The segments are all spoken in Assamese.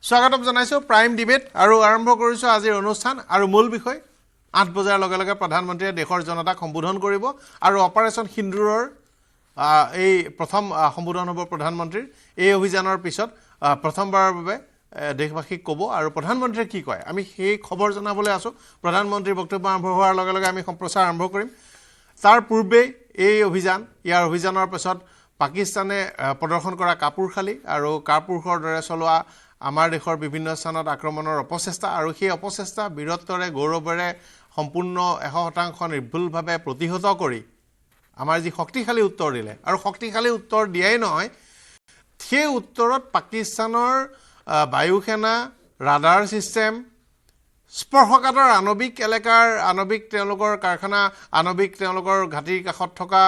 স্বাগতম জনাইছো প্ৰাইম ডিবেট আৰু আৰম্ভ কৰিছো আজিৰ অনুষ্ঠান আৰু মূল বিষয় 8 বজাৰ লগে লগে প্ৰধানমন্ত্ৰীয়ে দেশৰ জনতাক সম্বোধন কৰিব আৰু অপাৰেচন সিন্দুৰৰ এই প্ৰথম সম্বোধন হ'ব প্ৰধানমন্ত্ৰীৰ এই অভিযানৰ পিছত প্ৰথমবাৰৰ বাবে দেশবাসীক ক'ব আৰু প্ৰধানমন্ত্ৰীয়ে কি কয় আমি সেই খবৰ জনাবলৈ আছো প্ৰধানমন্ত্ৰীৰ বক্তব্য আৰম্ভ হোৱাৰ লগে লগে আমি সম্প্ৰচাৰ আৰম্ভ কৰিম তাৰ পূৰ্বে এই অভিযান ইয়াৰ অভিযানৰ পিছত পাকিস্তানে প্ৰদৰ্শন কৰা কাপুৰখালী আৰু কাপুৰখৰ দৰে চলোৱা আমাৰ দেশৰ বিভিন্ন স্থানত আক্ৰমণৰ অপচেষ্টা আৰু সেই অপচেষ্টা বীৰত্বৰে গৌৰৱেৰে সম্পূৰ্ণ 100% নিৰ্ভুলভাৱে প্ৰতিহত কৰি আমাৰ যি শক্তিশালী উত্তৰ দিলে আৰু শক্তিশালী উত্তৰ দিয়াই নহয় সেই উত্তৰত পাকিস্তানৰ বায়ুসেনা ৰাডাৰ সিস্টেম স্পৰ্শকাতৰ আণৱিক এলেকাৰ আণৱিক তেওঁলোকৰ কাৰখানা আণৱিক তেওঁলোকৰ ঘাটিৰ কাষত থকা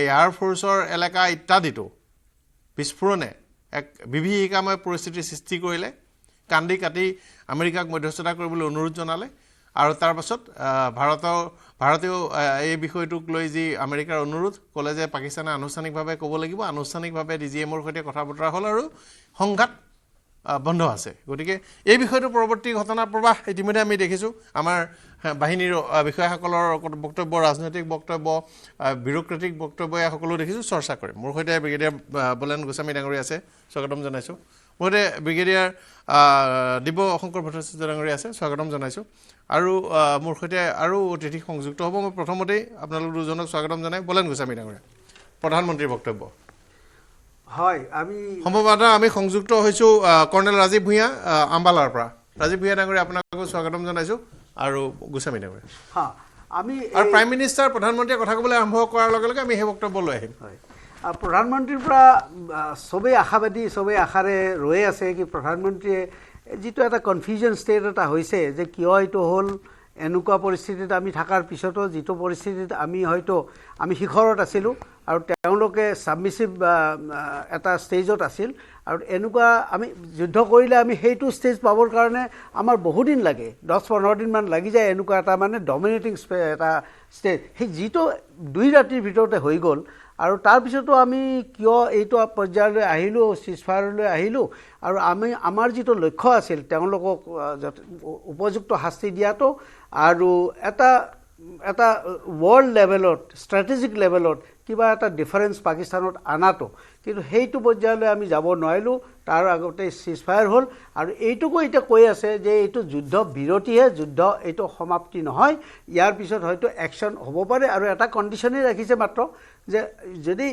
এয়াৰ ফোৰ্সৰ এলেকা ইত্যাদিটো বিস্ফোৰণে এক বিভীষিকাময় পৰিস্থিতিৰ সৃষ্টি কৰিলে কান্দি কাটি আমেৰিকাক মধ্যস্থতা কৰিবলৈ অনুৰোধ জনালে আৰু তাৰ পাছত ভাৰতেও এই বিষয়টোক লৈ যি আমেৰিকাৰ অনুৰোধ ক'লে যে পাকিস্তানে আনুষ্ঠানিকভাৱে ক'ব লাগিব আনুষ্ঠানিকভাৱে ডিজিএমৰ সৈতে কথা বতৰা হ'ল আৰু সংঘাত বন্ধ আছে গতিকে এই বিষয়টো পৰৱৰ্তী ঘটনা প্ৰবাহ ইতিমধ্যে আমি দেখিছোঁ আমাৰ বাহিনীৰ বিষয়াসকলৰ বক্তব্য ৰাজনৈতিক বক্তব্য বিউৰোক্ৰেটিক বক্তব্য সকলো দেখিছোঁ চৰ্চা কৰিম মোৰ সৈতে ব্ৰিগেডিয়াৰ বলেন গোস্বামী ডাঙৰী আছে স্বাগতম জনাইছোঁ মোৰ সৈতে ব্ৰিগেডিয়াৰ দিব্য শংকৰ ভট্টাচাৰ্য ডাঙৰী আছে স্বাগতম জনাইছোঁ আৰু মোৰ সৈতে আৰু অতিথি সংযুক্ত হ'ব মই প্ৰথমতেই আপোনালোক দুজনক স্বাগতম জনাই বলেন গোস্বামী ডাঙৰীয়া প্ৰধানমন্ত্ৰীৰ বক্তব্য হয় আমি সম্ভৱতঃ আমি সংযুক্ত হৈছো কৰ্ণেল ৰাজীৱ ভূঞা আম্বালাৰ পৰা ৰাজীৱ ভূঞা ডাঙৰীয়া আপোনালোকক স্বাগতম জনাইছোঁ আৰু গোস্বামী ডাঙৰীয়া আমি আৰু প্ৰাইম মিনিষ্টাৰ প্ৰধানমন্ত্ৰীয়ে কথা ক'বলৈ আৰম্ভ কৰাৰ লগে লগে আমি সেই বক্তব্য লৈ আহিম হয় প্ৰধানমন্ত্ৰীৰ পৰা সবেই আশাবাদী সবেই আশাৰে ৰৈ আছে কি প্ৰধানমন্ত্ৰীয়ে যিটো এটা কনফিউজন ষ্টেট এটা হৈছে যে কিয় এইটো হ'ল এনেকুৱা পৰিস্থিতিত আমি থকাৰ পিছতো যিটো পৰিস্থিতিত আমি হয়তো আমি শিখৰত আছিলোঁ আৰু তেওঁলোকে ছাবমিছিভ এটা ষ্টেজত আছিল আৰু এনেকুৱা আমি যুদ্ধ কৰিলে আমি সেইটো ষ্টেজ পাবৰ কাৰণে আমাৰ বহুদিন লাগে 10-15 দিনমান লাগি যায় এনেকুৱা এটা মানে ডমিনেটিং এটা ষ্টেজ সেই যিটো 2 ৰাতিৰ ভিতৰতে হৈ গ'ল আৰু তাৰপিছতো আমি কিয় এইটো পৰ্যায়লৈ আহিলোঁ চিজফায়াৰলৈ আহিলোঁ আৰু আমাৰ যিটো লক্ষ্য আছিল তেওঁলোকক উপযুক্ত শাস্তি দিয়াটো আৰু এটা ৱৰ্ল্ড লেভেলত ষ্ট্ৰেটেজিক লেভেলত কিবা এটা ডিফাৰেঞ্চ পাকিস্তানত আনাটো কিন্তু সেইটো পৰ্যায়লৈ আমি যাব নোৱাৰিলোঁ তাৰ আগতে চিজফায়াৰ হ'ল আৰু এইটোকো এতিয়া কৈ আছে যে এইটো যুদ্ধ বিৰতিহে যুদ্ধ এইটো সমাপ্তি নহয় ইয়াৰ পিছত হয়তো একশ্যন হ'ব পাৰে আৰু এটা কণ্ডিশ্যনেই ৰাখিছে মাত্ৰ যে যদি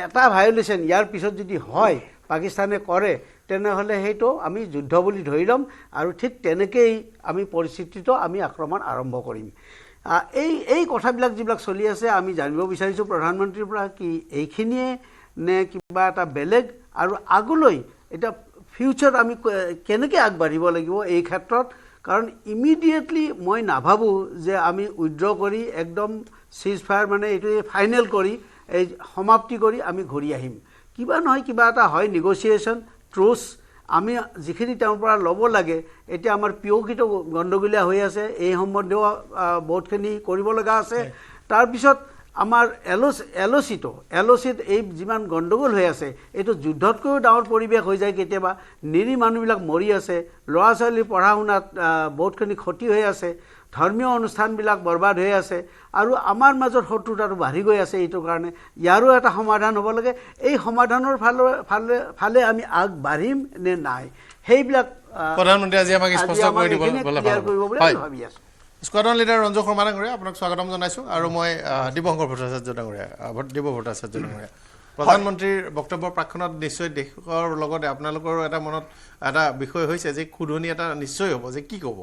এটা ভায়োলেশ্যন ইয়াৰ পিছত যদি হয় পাকিস্তানে কৰে তেনেহ'লে সেইটো আমি যুদ্ধ বুলি ধৰি ল'ম আৰু ঠিক তেনেকেই আমি পৰিস্থিতিটো আমি আক্ৰমণ আৰম্ভ কৰিম এই কথাবিলাক যিবিলাক চলি আছে আমি জানিব বিচাৰিছোঁ প্ৰধানমন্ত্ৰীৰ পৰা কি এইখিনিয়ে নে কিবা এটা বেলেগ আৰু আগলৈ এটা ফিউচাৰ আমি কেনেকৈ আগবাঢ়িব লাগিব এই ক্ষেত্ৰত কাৰণ ইমিডিয়েটলি মই নাভাবোঁ যে আমি উইথড্ৰ কৰি একদম চিজ ফায়াৰ মানে এইটো ফাইনেল কৰি এই সমাপ্তি কৰি আমি ঘূৰি আহিম কিবা নহয় কিবা এটা হয় নেগচিয়েশ্যন ট্ৰুচ আমি যিখিনি তেওঁৰ পৰা ল'ব লাগে এতিয়া আমাৰ পিঅ'কিটো গণ্ডগোলীয়া হৈ আছে এই সম্বন্ধেও বহুতখিনি কৰিব লগা আছে তাৰপিছত আমাৰ এল'চিত এই যিমান গণ্ডগোল হৈ আছে এইটো যুদ্ধতকৈও ডাঙৰ পৰিৱেশ হৈ যায় কেতিয়াবা নিৰী মানুহবিলাক মৰি আছে ল'ৰা ছোৱালীৰ পঢ়া শুনাত বহুতখিনি ক্ষতি হৈ আছে ধৰ্মীয় অনুষ্ঠানবিলাক বৰবাদ হৈ আছে আৰু আমাৰ মাজত শত্ৰুতাটো বাঢ়ি গৈ আছে এইটোৰ কাৰণে ইয়াৰো এটা সমাধান হ'ব লাগে এই সমাধানৰ ফালে আমি আগবাঢ়িম নে নাই সেইবিলাক প্ৰধানমন্ত্ৰী আজি আমাক স্পষ্ট কৰি দিব বুলি ভাবি আছোঁ স্কোৱাড্ৰন লিডাৰ ৰঞ্জু শৰ্মা ডাঙৰীয়া আপোনাক স্বাগতম জনাইছোঁ আৰু মই দিবশংকৰ ভট্টাচাৰ্য ডাঙৰীয়া দিব্য ভট্টাচাৰ্য ডাঙৰীয়া প্ৰধানমন্ত্ৰীৰ বক্তব্যৰ প্ৰাক্ষণত নিশ্চয় দেশৰ লগতে আপোনালোকৰো এটা মনত এটা বিষয় হৈছে যে খুদনি এটা নিশ্চয় হ'ব যে কি ক'ব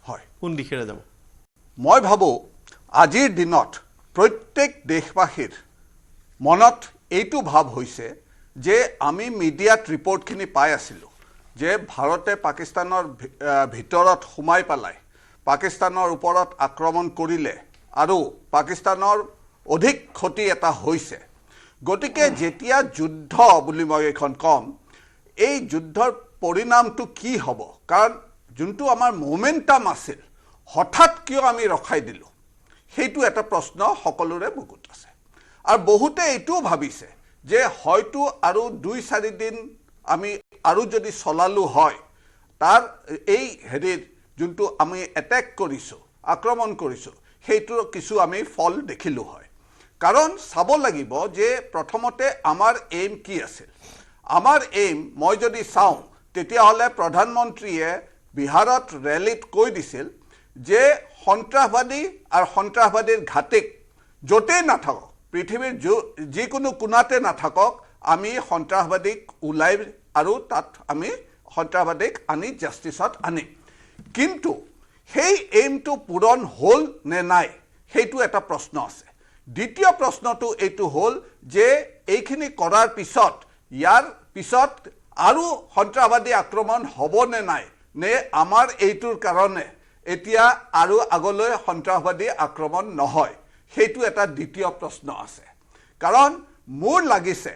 হয় কোন দিশেৰে যাব মই ভাবোঁ আজিৰ দিনত প্ৰত্যেক দেশবাসীৰ মনত এইটো ভাৱ হৈছে যে আমি মিডিয়াত ৰিপৰ্টখিনি পাই আছিলোঁ যে ভাৰতে পাকিস্তানৰ ভিতৰত সোমাই পেলাই পাকিস্তানৰ ওপৰত আক্ৰমণ কৰিলে আৰু পাকিস্তানৰ অধিক ক্ষতি এটা হৈছে গতিকে যেতিয়া যুদ্ধ বুলি মই এখন কম এই যুদ্ধৰ পৰিণামটো কি হ'ব কাৰণ যোনটো আমাৰ মোমেণ্টাম আছিল হঠাৎ কিয় আমি ৰখাই দিলোঁ সেইটো এটা প্ৰশ্ন সকলোৰে বুকুত আছে আৰু বহুতে এইটোও ভাবিছে যে হয়তো আৰু 2-4 দিন আমি আৰু যদি চলালো হয় তাৰ এই হেৰিৰ যোনটো আমি এটেক কৰিছোঁ আক্ৰমণ কৰিছোঁ সেইটোৰ কিছু আমি ফল দেখিলোঁ হয় কাৰণ চাব লাগিব যে প্ৰথমতে আমাৰ এইম কি আছিল আমাৰ এইম মই যদি চাওঁ তেতিয়াহ'লে প্ৰধানমন্ত্ৰীয়ে বিহাৰত ৰেলীত কৈ দিছিল যে সন্ত্ৰাসবাদী আৰু সন্ত্ৰাসবাদীৰ ঘাটিক য'তেই নাথাকক পৃথিৱীৰ যিকোনো কোণাতে নাথাকক আমি সন্ত্ৰাসবাদীক ওলাই আৰু তাত আমি সন্ত্ৰাসবাদীক আনি জাষ্টিছত আনিম কিন্তু সেই এইমটো পূৰণ হ'ল নে নাই সেইটো এটা প্ৰশ্ন আছে দ্বিতীয় প্ৰশ্নটো এইটো হ'ল যে এইখিনি কৰাৰ পিছত ইয়াৰ পিছত আৰু সন্ত্ৰাসবাদী আক্ৰমণ হ'ব নে নাই নে আমাৰ এইটোৰ কাৰণে এতিয়া আৰু আগলৈ সন্ত্ৰাসবাদী আক্ৰমণ নহয় সেইটো এটা দ্বিতীয় প্ৰশ্ন আছে কাৰণ মোৰ লাগিছে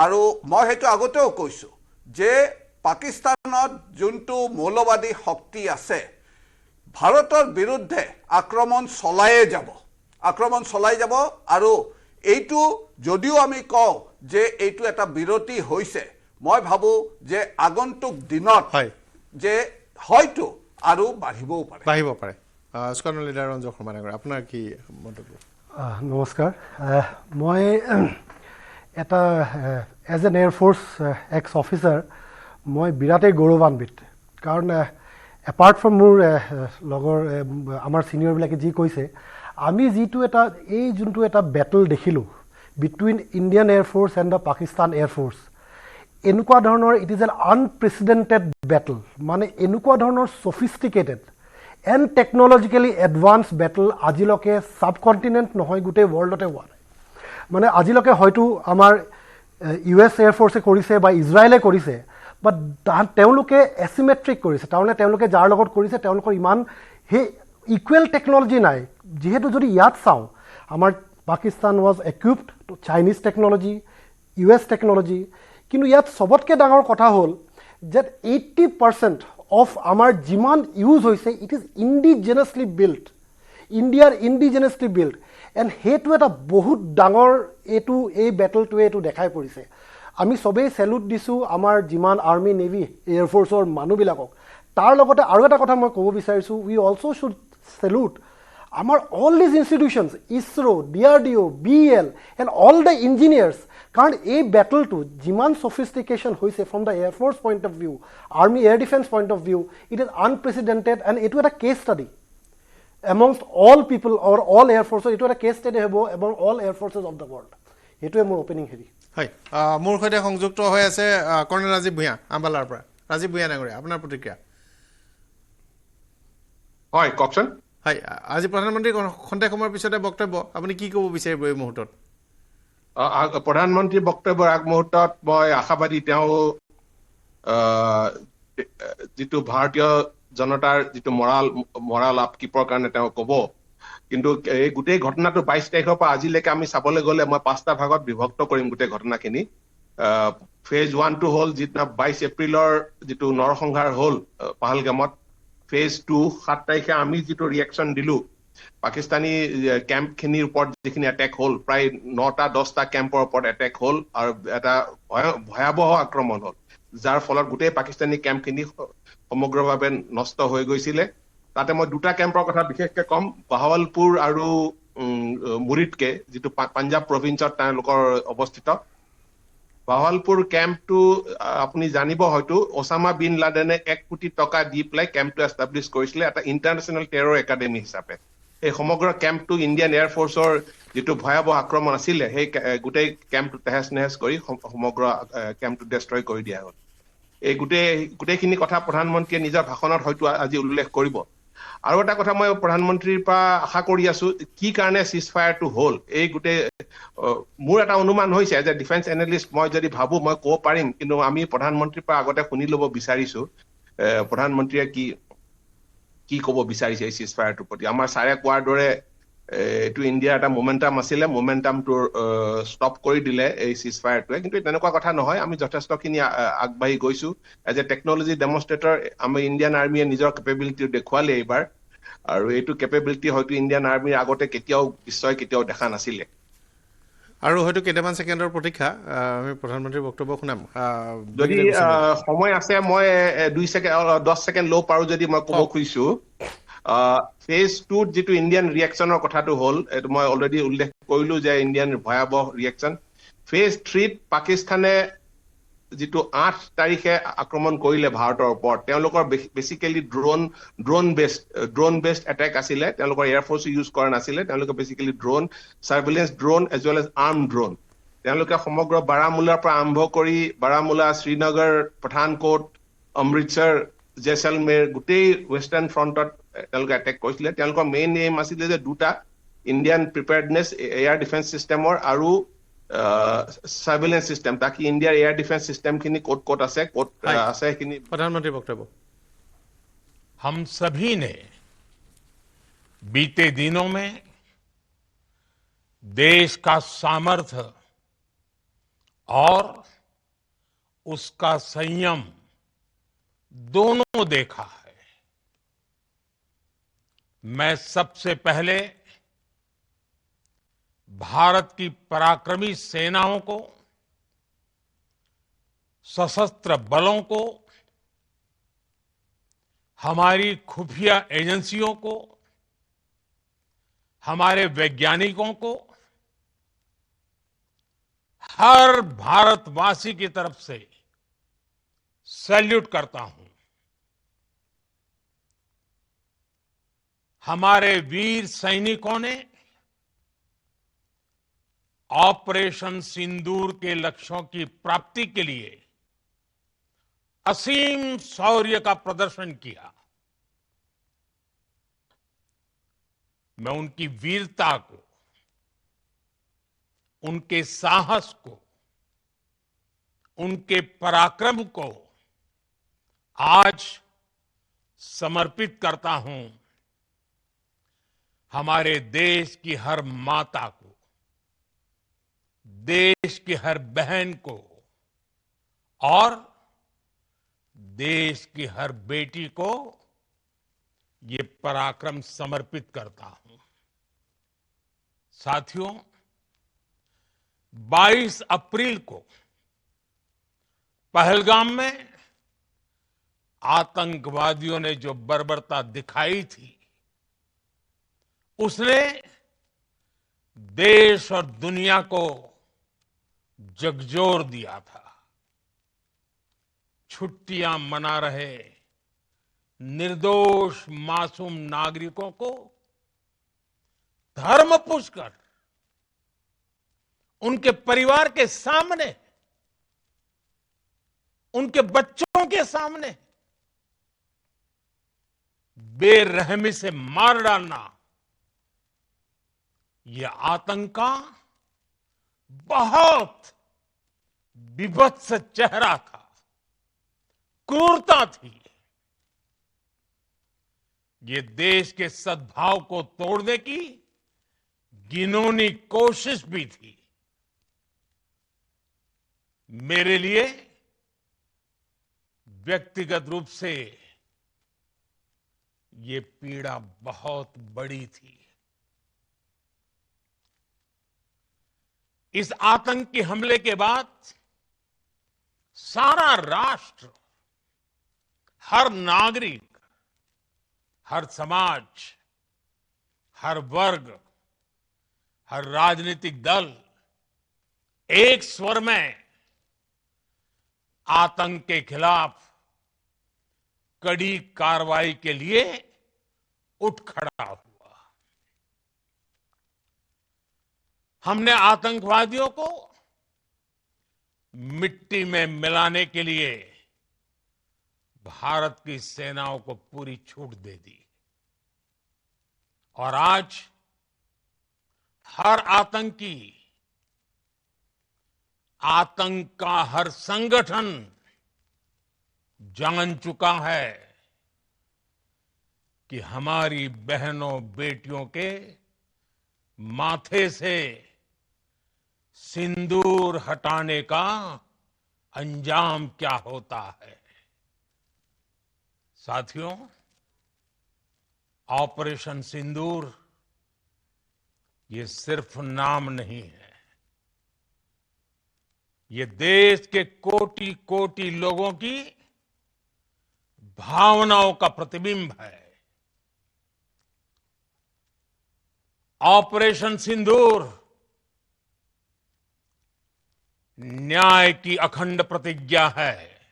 আৰু মই সেইটো আগতেও কৈছোঁ যে পাকিস্তানত যোনটো মৌলবাদী শক্তি আছে ভাৰতৰ বিৰুদ্ধে আক্ৰমণ চলাই যাব আৰু এইটো যদিও আমি কওঁ যে এইটো এটা বিৰতি হৈছে মই ভাবোঁ যে আগন্তুক দিনত যে হয়তো আৰু বাঢ়িব পাৰে স্কোৱাড্ৰন লিডাৰ ৰঞ্জু শৰ্মা ডাঙৰীয়া আপোনাৰ কি মন্তব্য নমস্কাৰ মই এটা as an air force ex officer মই বিৰাটেই গৌৰৱান্বিত কাৰণ এপাৰ্ট ফ্ৰম মোৰ লগৰ আমাৰ ছিনিয়ৰবিলাকে যি কৈছে আমি যোনটো এটা বেটল দেখিলোঁ between Indian air force and the Pakistan air force এনেকুৱা ধৰণৰ ইট ইজ এন আনপ্ৰেচিডেণ্টেড বেটল মানে এনেকুৱা ধৰণৰ ছফিষ্টিকেটেড এণ্ড টেকন'লজিকেলি এডভান্স বেটল আজিলৈকে ছাব কণ্টিনেণ্ট নহয় গোটেই ৱৰ্ল্ডতে হোৱা নাই মানে আজিলৈকে হয়তো আমাৰ US এয়াৰফ'ৰ্চে কৰিছে বা ইজৰাইলে কৰিছে বাট তেওঁলোকে এচিমেট্ৰিক কৰিছে তাৰমানে তেওঁলোকে যাৰ লগত কৰিছে তেওঁলোকৰ ইমান সেই ইকুৱেল টেকন'লজি নাই যিহেতু যদি ইয়াত চাওঁ আমাৰ Pakistan was equipped to Chinese technology US technology কিন্তু ইয়াত চবতকৈ ডাঙৰ কথা হ'ল যে 80% অফ আমাৰ যিমান ইউজ হৈছে ইট ইজ ইণ্ডিজেনাছলি বিল্ড ইণ্ডিয়াৰ ইণ্ডিজেনাছলি বিল্ড এণ্ড সেইটো এটা বহুত ডাঙৰ এই বেটলটোৱে এইটো দেখাই পৰিছে আমি চবেই চেলুট দিছোঁ আমাৰ যিমান আৰ্মি নেভি এয়াৰফ'ৰ্চৰ মানুহবিলাকক তাৰ লগতে আৰু এটা কথা মই ক'ব বিচাৰিছোঁ উই অলছ' শুড চেলুট আমাৰ all these institutions ISRO DRDO BEL and all the engineers কাৰণ এই বেটলটো যিমান ছফিষ্টিকেশ্যন হৈছে from the air force point of view army air defence point of view it is unprecedented and এইটো এটা case study amongst all people or all এয়াৰফ'ৰ্চৰ এইটো এটা কেছ ষ্টাডি হ'ব among all air forces of the world সেইটোৱে মোৰ অপেনিং হেৰি হয় মোৰ সৈতে সংযুক্ত হৈ আছে কৰ্ণেল ৰাজীৱ ভূঞা আম্বালাৰ পৰা ৰাজীৱ ভূঞা ডাঙৰীয়া আপোনাৰ প্ৰতিক্ৰিয়া হয় কওকচোন হয় আজি প্ৰধানমন্ত্ৰীৰ খন্তেক সময়ৰ পিছতে বক্তব্য আপুনি কি ক'ব বিচাৰিব এই মুহূৰ্তত প্ৰধানমন্ত্ৰীৰ বক্তব্যৰ আগমুহূৰ্তত মই আশাবাদী তেওঁ যিটো ভাৰতীয় জনতাৰ যিটো মৰাল আপকিপৰ কাৰণে তেওঁ ক'ব কিন্তু এই গোটেই ঘটনাটো 22 তাৰিখৰ পৰা আজিলৈকে আমি চাবলৈ গ'লে মই 5টা ভাগত বিভক্ত কৰিম গোটেই ঘটনাখিনি ফেজ 1টো হ'ল যিদিনা 22 এপ্ৰিলৰ যিটো নৰসংহাৰ হ'ল পাহালগামত ফেজ 2 7 তাৰিখে আমি যিটো ৰিয়েকশ্যন দিলোঁ পাকিস্তানী কেম্পখিনিৰ ওপৰত যিখিনি এটেক হ'ল প্ৰায় 9টা 10টা কেম্পৰ ওপৰত এটেক হ'ল আৰু এটা ভয়াৱহ আক্ৰমণ হ'ল যাৰ ফলত গোটেই পাকিস্তানী কেম্পখিনি সমগ্ৰভাৱে নষ্ট হৈ গৈছিলে তাতে মই 2টা কেম্পৰ কথা বিশেষকৈ ক'ম বাহাৱালপুৰ আৰু মুৰিদকে যিটো পাঞ্জাৱ প্ৰভিন্সত তেওঁলোকৰ অৱস্থিত বাহাৱালপুৰ কেম্পটো আপুনি জানিব হয়তো ওছামা বিন লাডেনে 1 কোটি টকা দি পেলাই কেম্পটো এষ্টাব্লিছ কৰিছিলে এটা ইণ্টাৰনেশ্যনেল টেৰৰ একাডেমি হিচাপে এই সমগ্ৰ কেম্পটো ইণ্ডিয়ান এয়াৰফ'ৰ্চৰ যিটো ভয়াৱহ আক্ৰমণ আছিলে সেই গোটেই কেম্পটো তেহেজ নেহেজ কৰি সমগ্ৰ কেম্পটো ডেষ্ট্ৰয় কৰি দিয়া হ'ল এই গোটেইখিনি কথা প্ৰধানমন্ত্ৰীয়ে নিজৰ ভাষণত হয়তো আজি উল্লেখ কৰিব আৰু এটা কথা মই প্ৰধানমন্ত্ৰীৰ পৰা আশা কৰি আছো কি কাৰণে চিজ ফায়াৰটো হ'ল এই গোটেই মোৰ এটা অনুমান হৈছে যে ডিফেন্স এনালিষ্ট মই যদি ভাবো মই ক'ব পাৰিম কিন্তু আমি প্ৰধানমন্ত্ৰীৰ পৰা আগতে শুনি ল'ব বিচাৰিছো প্ৰধানমন্ত্ৰীয়ে কি ক'ব বিচাৰিছে এই চিজ ফায়াৰটোৰ প্ৰতি আমাৰ ছাৰে কোৱাৰ দৰে এইটো ইণ্ডিয়াৰ এটা মোমেণ্টাম আছিলে মোমেণ্টামটো ষ্টপ কৰি দিলে এই চিজ ফায়াৰটোৱে কিন্তু তেনেকুৱা কথা নহয় আমি যথেষ্টখিনি আগবাঢ়ি গৈছো এজ এ টেকনলজি ডেমনষ্ট্ৰেটৰ আমি ইণ্ডিয়ান আৰ্মিয়ে নিজৰ কেপেবিলিটি দেখুৱালে এইবাৰ আৰু এইটো কেপেবিলিটি হয়তো ইণ্ডিয়ান আৰ্মিৰ আগতে বিশ্বই কেতিয়াও দেখা নাছিলে আৰু হয়তো কেইটামান ছেকেণ্ডৰ প্ৰতীক্ষা আমি প্ৰধানমন্ত্ৰীৰ বক্তব্য শুনাম যদি সময় আছে মই 10 ছেকেণ্ড লওঁ পাৰো যদি মই ক'ব খুজিছো ফেজ 2 যিটো ইণ্ডিয়ান ৰিয়েকশ্যনৰ কথাটো হ'ল এইটো মই অলৰেডি উল্লেখ কৰিলো যে ইণ্ডিয়ান ভয়াৱহ ৰিয়েকশ্যন ফেজ 3 পাকিস্তানে যিটো 8 তাৰিখে আক্ৰমণ কৰিলে ভাৰতৰ ওপৰত তেওঁলোকৰ বেসিক্যালি ড্ৰোন বেসড এটেক আছিলে তেওঁলোকৰ এয়াৰ ফোৰ্স ইউজ কৰা নাছিলে তেওঁলোকে basically drone surveillance drone as well as arm drone তেওঁলোকে সমগ্ৰ বাৰামুলাৰ পৰা আৰম্ভ কৰি বাৰামুলা শ্ৰীনগৰ পঠানকোট অমৃতসৰ জেছলমেৰ গোটেই ৱেষ্টাৰ্ণ ফ্ৰণ্টত তেওঁলোকে এটেক কৰিছিলে তেওঁলোকৰ মেইন এইম আছিলে যে দুটা ইণ্ডিয়ান প্ৰিপেয়াৰ্ডনেছ এয়াৰ ডিফেন্স সিস্টেমৰ আৰু সাৰ্ভেইলেন্স সিস্টেম তাকি ইণ্ডিয়াৰ এয়াৰ ডিফেন্স সিস্টেম খিনি ক'ত আছে সেইখিনি প্ৰধানমন্ত্ৰীৰ বক্তব্য हम सभी ने बीते दिनों में देश का सामर्थ्य और उसका संयम दोनों देखा है मैं सबसे पहले भारत की पराक्रमी सेनाओं को सशस्त्र बलों को हमारी खुफिया एजेंसियों को हमारे वैज्ञानिकों को हर भारतवासी की तरफ से सैल्यूट करता हूं हमारे वीर सैनिकों ने ऑपरेशन सिंदूर के लक्ष्यों की प्राप्ति के लिए असीम शौर्य का प्रदर्शन किया मैं उनकी वीरता को उनके साहस को उनके पराक्रम को आज समर्पित करता हूं हमारे देश की हर माता को देश की हर बहन को और देश की हर बेटी को ये पराक्रम समर्पित करता हूं साथियों 22 अप्रैल को पहलगाम में आतंकवादियों ने जो बर्बरता दिखाई थी उसने देश और दुनिया को झकझोर दिया था छुट्टियां मना रहे निर्दोष मासूम नागरिकों को धर्म पूछकर उनके परिवार के सामने उनके बच्चों के सामने बेरहमी से मार डालना यह आतंक का बहुत विभत्स चेहरा था क्रूरता थी ये देश के सद्भाव को तोड़ने की घिनौनी कोशिश भी थी मेरे लिए व्यक्तिगत रूप से ये पीड़ा बहुत बड़ी थी इस आतंकी हमले के बाद सारा राष्ट्र हर नागरिक हर समाज हर वर्ग हर राजनीतिक दल एक स्वर में आतंक के खिलाफ कड़ी कार्रवाई के लिए उठ खड़ा हुआ हमने आतंकवादियों को मिट्टी में मिलाने के लिए भारत की सेनाओं को पूरी छूट दे दी और आज हर आतंकी आतंक का हर संगठन जान चुका है कि हमारी बहनों बेटियों के माथे से सिंदूर हटाने का अंजाम क्या होता है साथियों ऑपरेशन सिंदूर ये सिर्फ नाम नहीं है ये देश के कोटि कोटि लोगों की भावनाओं का प्रतिबिंब है। ऑपरेशन सिंदूर न्याय की अखंड प्रतिज्ञा है।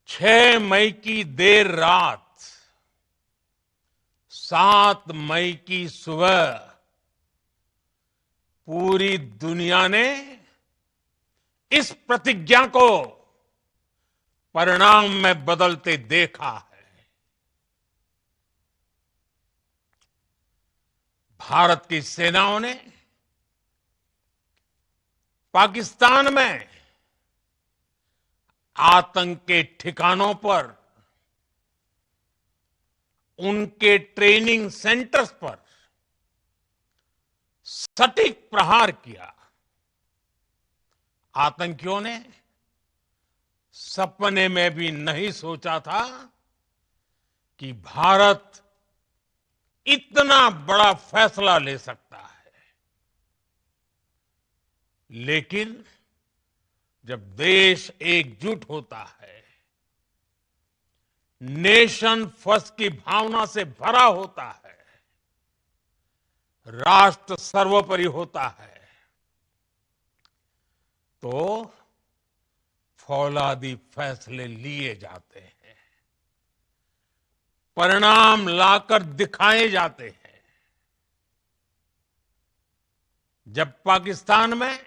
6 मई की देर रात, 7 मई की सुबह पूरी दुनिया ने इस प्रतिज्ञा को परिणाम में बदलते देखा है। भारत की सेनाओं ने पाकिस्तान में आतंक के ठिकानों पर, उनके ट्रेनिंग सेंटर्स पर सटीक प्रहार किया। आतंकियों ने सपने में भी नहीं सोचा था कि भारत इतना बड़ा फैसला ले सकता है। लेकिन जब देश एकजुट होता है, नेशन फर्स्ट की भावना से भरा होता है, राष्ट्र सर्वोपरि होता है, तो फौलादी फैसले लिए जाते हैं, परिणाम लाकर दिखाए जाते हैं। जब पाकिस्तान में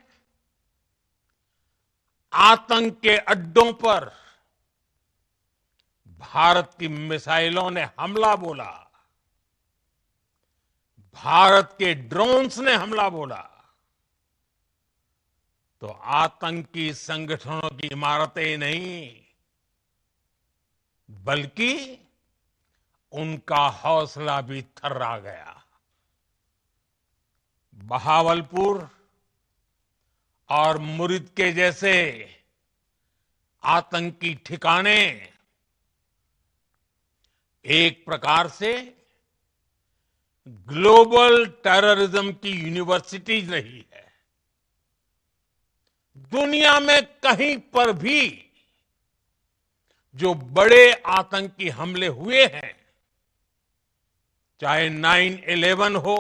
आतंक के अड्डों पर भारत की मिसाइलों ने हमला बोला, भारत के ड्रोन्स ने हमला बोला, तो आतंकी संगठनों की इमारतें नहीं, बल्कि उनका हौसला भी थर्रा गया। बहावलपुर और मुरिद के जैसे आतंकी ठिकाने एक प्रकार से ग्लोबल टेररिज्म की यूनिवर्सिटीज रही है। दुनिया में कहीं पर भी जो बड़े आतंकी हमले हुए हैं, चाहे 9/11 हो,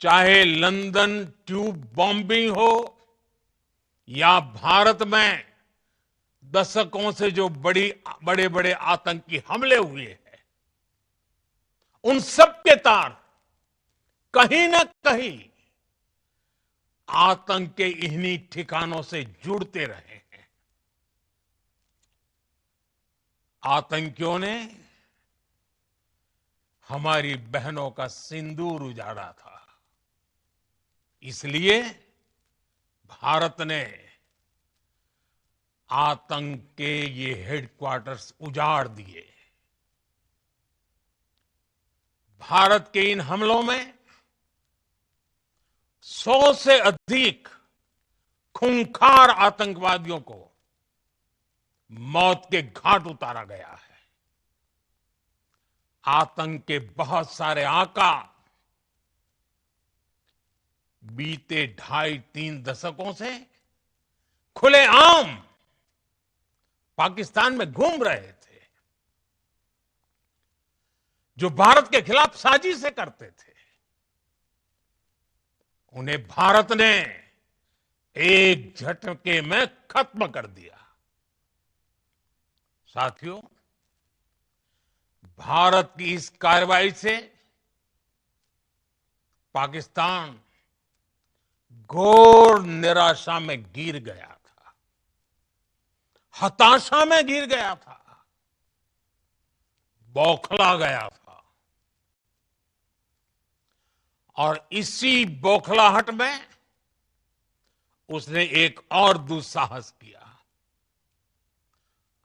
चाहे लंदन ट्यूब बॉम्बिंग हो, या भारत में दशकों से जो बड़े बड़े आतंकी हमले हुए हैं, उन सब के तार कहीं ना कहीं आतंक के इन्हीं ठिकानों से जुड़ते रहे हैं। आतंकियों ने हमारी बहनों का सिंदूर उजाड़ा था, इसलिए भारत ने आतंक के ये हेडक्वार्टर्स उजाड़ दिए। भारत के इन हमलों में 100 से अधिक खूंखार आतंकवादियों को मौत के घाट उतारा गया है। आतंक के बहुत सारे आका बीते 2.5-3 दशकों से खुलेआम पाकिस्तान में घूम रहे थे, जो भारत के खिलाफ साजिशें करते थे। उन्हें भारत ने एक झटके में खत्म कर दिया। साथियों, भारत की इस कार्रवाई से पाकिस्तान घोर निराशा में गिर गया था, हताशा में गिर गया था, बौखला गया था। और इसी बौखलाहट में उसने एक और दुस्साहस किया।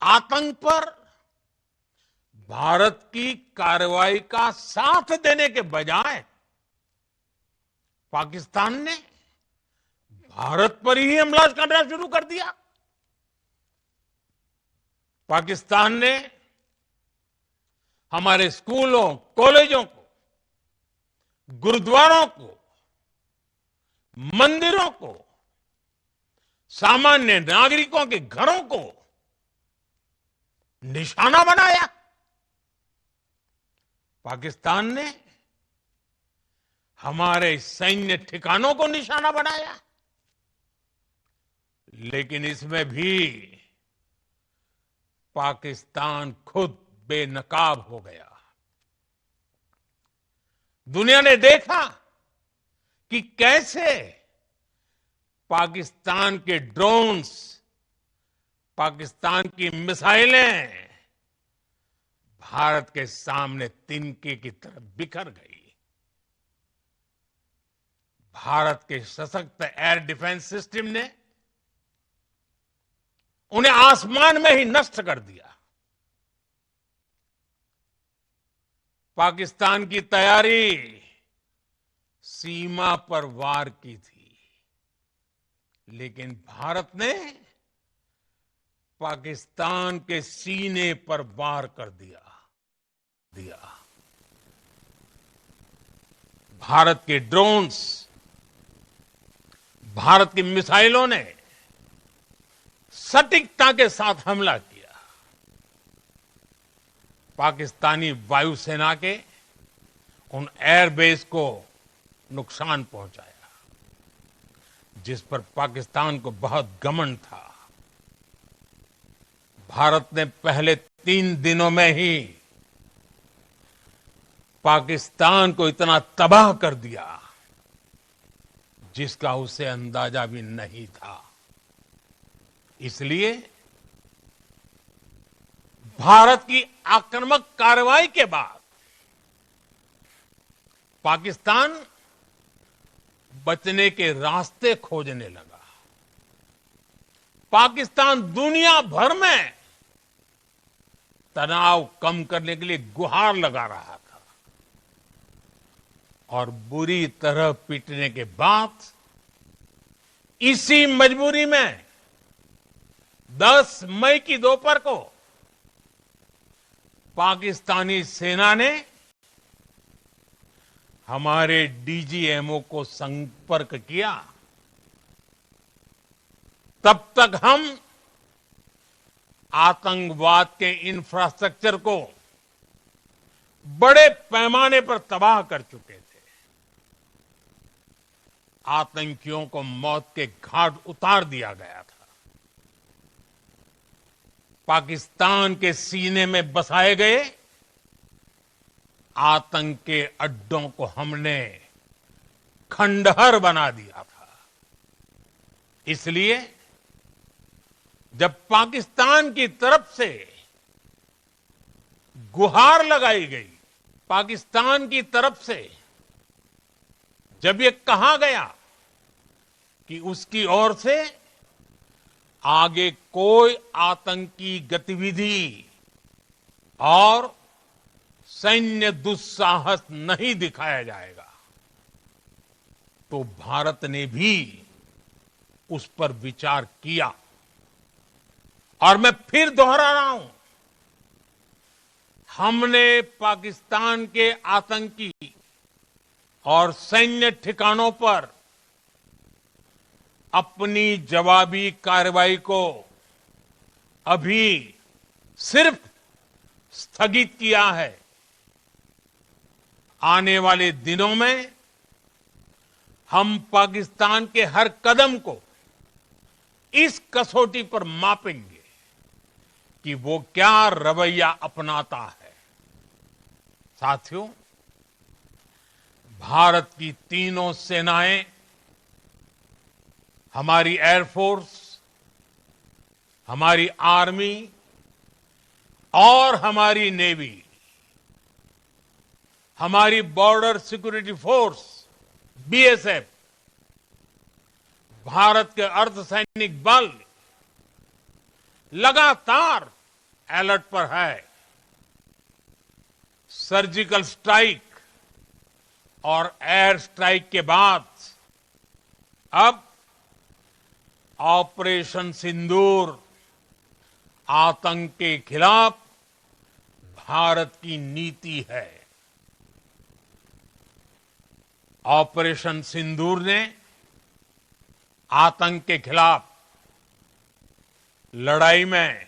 आतंक पर भारत की कार्रवाई का साथ देने के बजाय पाकिस्तान ने भारत पर ही हमला करना शुरू कर दिया। पाकिस्तान ने हमारे स्कूलों, कॉलेजों को गुरुद्वारों को, मंदिरों को, सामान्य नागरिकों के घरों को निशाना बनाया। पाकिस्तान ने हमारे सैन्य ठिकानों को निशाना बनाया। लेकिन इसमें भी पाकिस्तान खुद बेनकाब हो गया। दुनिया ने देखा कि कैसे पाकिस्तान के ड्रोन्स, पाकिस्तान की मिसाइलें भारत के सामने तिनके की तरह बिखर गई। भारत के सशक्त एयर डिफेंस सिस्टम ने उन्हें आसमान में ही नष्ट कर दिया। पाकिस्तान की तैयारी सीमा पर वार की थी, लेकिन भारत ने पाकिस्तान के सीने पर वार कर दिया। भारत के ड्रोन्स, भारत की मिसाइलों ने सटीकता के साथ हमला किया। पाकिस्तानी वायुसेना के उन एयरबेस को नुकसान पहुंचाया, जिस पर पाकिस्तान को बहुत घमंड था। भारत ने पहले 3 दिनों में ही पाकिस्तान को इतना तबाह कर दिया जिसका उसे अंदाजा भी नहीं था। इसलिए भारत की आक्रामक कार्रवाई के बाद पाकिस्तान बचने के रास्ते खोजने लगा। पाकिस्तान दुनिया भर में तनाव कम करने के लिए गुहार लगा रहा था, और बुरी तरह पीटने के बाद इसी मजबूरी में 10 मई की दोपहर को पाकिस्तानी सेना ने हमारे डीजीएमओ को संपर्क किया। तब तक हम आतंकवाद के इंफ्रास्ट्रक्चर को बड़े पैमाने पर तबाह कर चुके थे। आतंकियों को मौत के घाट उतार दिया गया था। पाकिस्तान के सीने में बसाए गए आतंक के अड्डों को हमने खंडहर बना दिया था। इसलिए जब पाकिस्तान की तरफ से गुहार लगाई गई, पाकिस्तान की तरफ से जब ये कहा गया कि उसकी ओर से आगे कोई आतंकी गतिविधि और सैन्य दुस्साहस नहीं दिखाया जाएगा, तो भारत ने भी उस पर विचार किया। और मैं फिर दोहरा रहा हूं, हमने पाकिस्तान के आतंकी और सैन्य ठिकानों पर अपनी जवाबी कार्रवाई को अभी सिर्फ स्थगित किया है। आने वाले दिनों में हम पाकिस्तान के हर कदम को इस कसौटी पर मापेंगे कि वो क्या रवैया अपनाता है। साथियों, भारत की तीनों सेनाएं, हमारी एयरफोर्स, हमारी आर्मी और हमारी नेवी, हमारी border security force BSF, Bharat के अर्धसैनिक बल लगातार अलर्ट पर है। सर्जिकल स्ट्राइक और एयर स्ट्राइक के बाद अब ऑपरेशन सिंदूर आतंक के खिलाफ भारत की नीति है। ऑपरेशन सिंदूर ने आतंक के खिलाफ लड़ाई में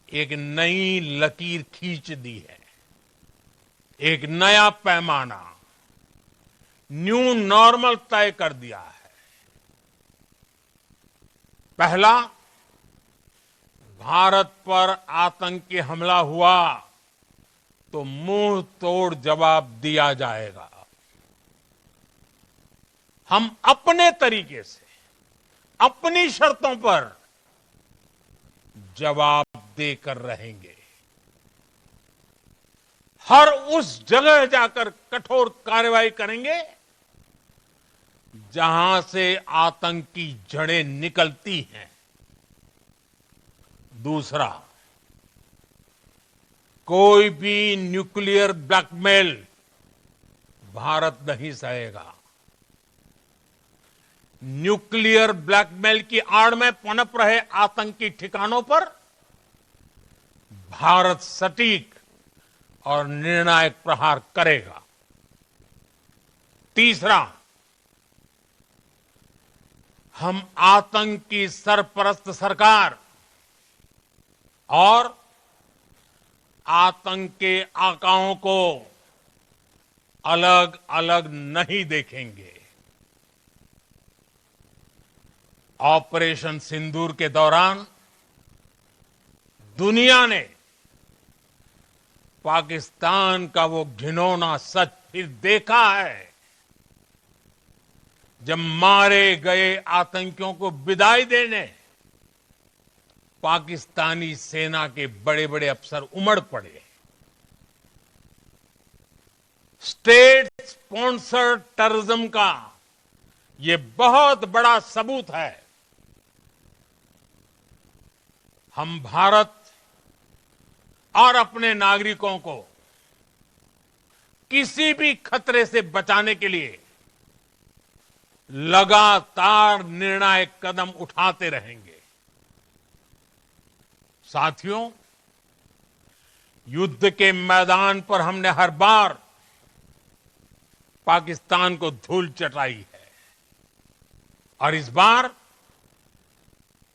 एक नई लकीर खींच दी है, एक नया पैमाना, न्यू नॉर्मल तय कर दिया है। पहला, भारत पर आतंकी हमला हुआ तो मुंह तोड़ जवाब दिया जाएगा। हम अपने तरीके से, अपनी शर्तों पर जवाब देकर रहेंगे। हर उस जगह जाकर कठोर कार्रवाई करेंगे जहां से आतंक की जड़ें निकलती हैं। दूसरा, कोई भी न्यूक्लियर ब्लैकमेल भारत नहीं सहेगा। न्यूक्लियर ब्लैकमेल की आड़ में पनप रहे आतंकी ठिकानों पर भारत सटीक और निर्णायक प्रहार करेगा। तीसरा, हम आतंक की सरपरस्त सरकार और आतंक के आकाओं को अलग अलग नहीं देखेंगे। ऑपरेशन सिंदूर के दौरान दुनिया ने पाकिस्तान का वो घिनौना सच फिर देखा है, जब मारे गए आतंकियों को विदाई देने पाकिस्तानी सेना के बड़े बड़े अफसर उमड़ पड़े। स्टेट स्पॉन्सर्ड टेररिज्म का ये बहुत बड़ा सबूत है। हम भारत और अपने नागरिकों को किसी भी खतरे से बचाने के लिए लगातार निर्णायक कदम उठाते रहेंगे। साथियों, युद्ध के मैदान पर हमने हर बार पाकिस्तान को धूल चटाई है और इस बार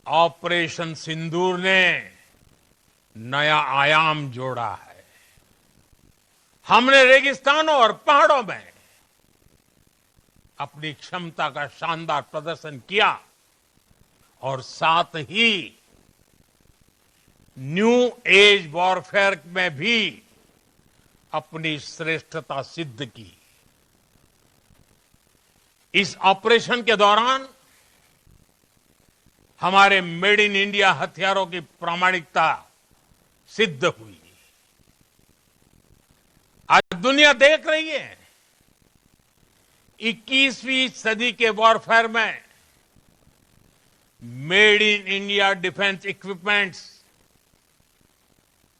ऑपरेशन सिंदूर ने नया आयाम जोड़ा है। हमने रेगिस्तानों और पहाड़ों में अपनी क्षमता का शानदार प्रदर्शन किया और साथ ही न्यू एज वॉरफेयर में भी अपनी श्रेष्ठता सिद्ध की। इस ऑपरेशन के दौरान हमारे मेड इन इंडिया हथियारों की प्रामाणिकता सिद्ध हुई। आज दुनिया देख रही है 21वीं सदी के वॉरफेयर में made in India defence equipments,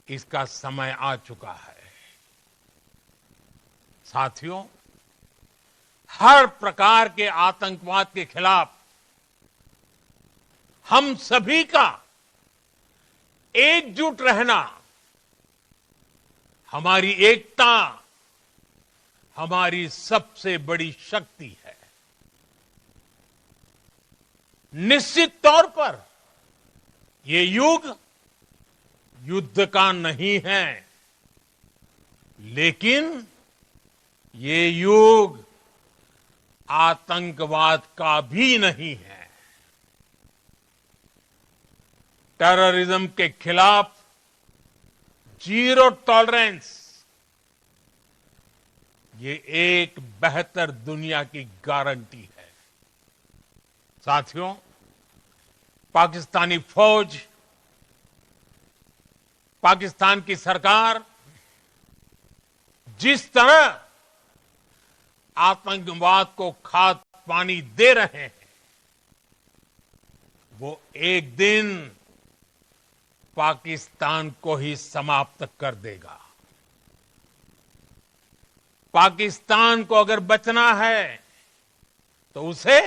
इसका समय आ चुका है। साथियों, हर प्रकार के आतंकवाद के खिलाफ हम सभी का एकजुट रहना, हमारी एकता हमारी सबसे बड़ी शक्ति है। निश्चित तौर पर ये युग युद्ध का नहीं है, लेकिन ये युग आतंकवाद का भी नहीं है। टेररिज्म के खिलाफ जीरो टॉलरेंस, ये एक बेहतर दुनिया की गारंटी है। साथियों, पाकिस्तानी फौज, पाकिस्तान की सरकार जिस तरह आतंकवाद को खाद पानी दे रहे हैं, वो एक दिन पाकिस्तान को ही समाप्त कर देगा। पाकिस्तान को अगर बचना है तो उसे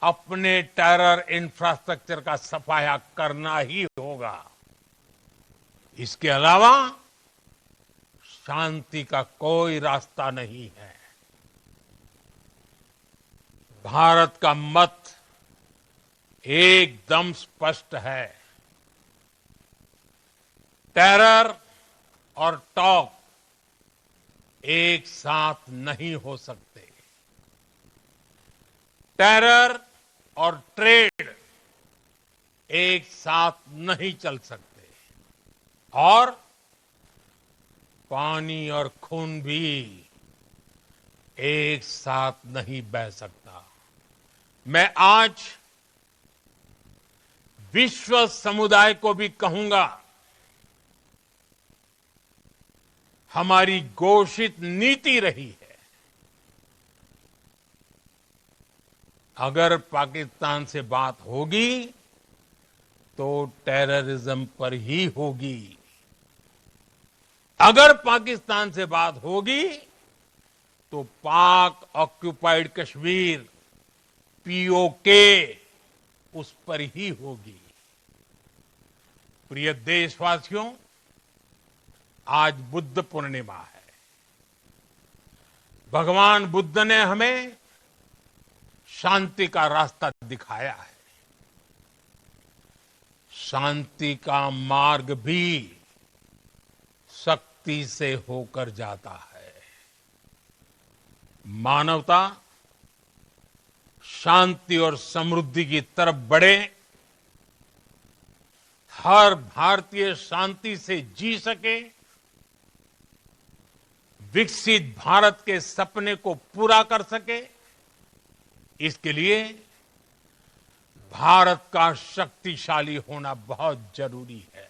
अपने टेरर इंफ्रास्ट्रक्चर का सफाया करना ही होगा। इसके अलावा शांति का कोई रास्ता नहीं है। भारत का मत एकदम स्पष्ट है। टेरर और टॉक एक साथ नहीं हो सकते। टेरर और ट्रेड एक साथ नहीं चल सकते और पानी और खून भी एक साथ नहीं बह सकता। मैं आज विश्व समुदाय को भी कहूंगा, हमारी घोषित नीति रही है, अगर पाकिस्तान से बात होगी तो टेररिज्म पर ही होगी। अगर पाकिस्तान से बात होगी तो पाक ऑक्युपाइड कश्मीर पीओके उस पर ही होगी। प्रिय देशवासियों, आज बुद्ध पूर्णिमा है। भगवान बुद्ध ने हमें शांति का रास्ता दिखाया है। शांति का मार्ग भी शक्ति से होकर जाता है। मानवता शांति और समृद्धि की तरफ बढ़े, हर भारतीय शांति से जी सके, विकसित भारत के सपने को पूरा कर सके, इसके लिए भारत का शक्तिशाली होना बहुत जरूरी है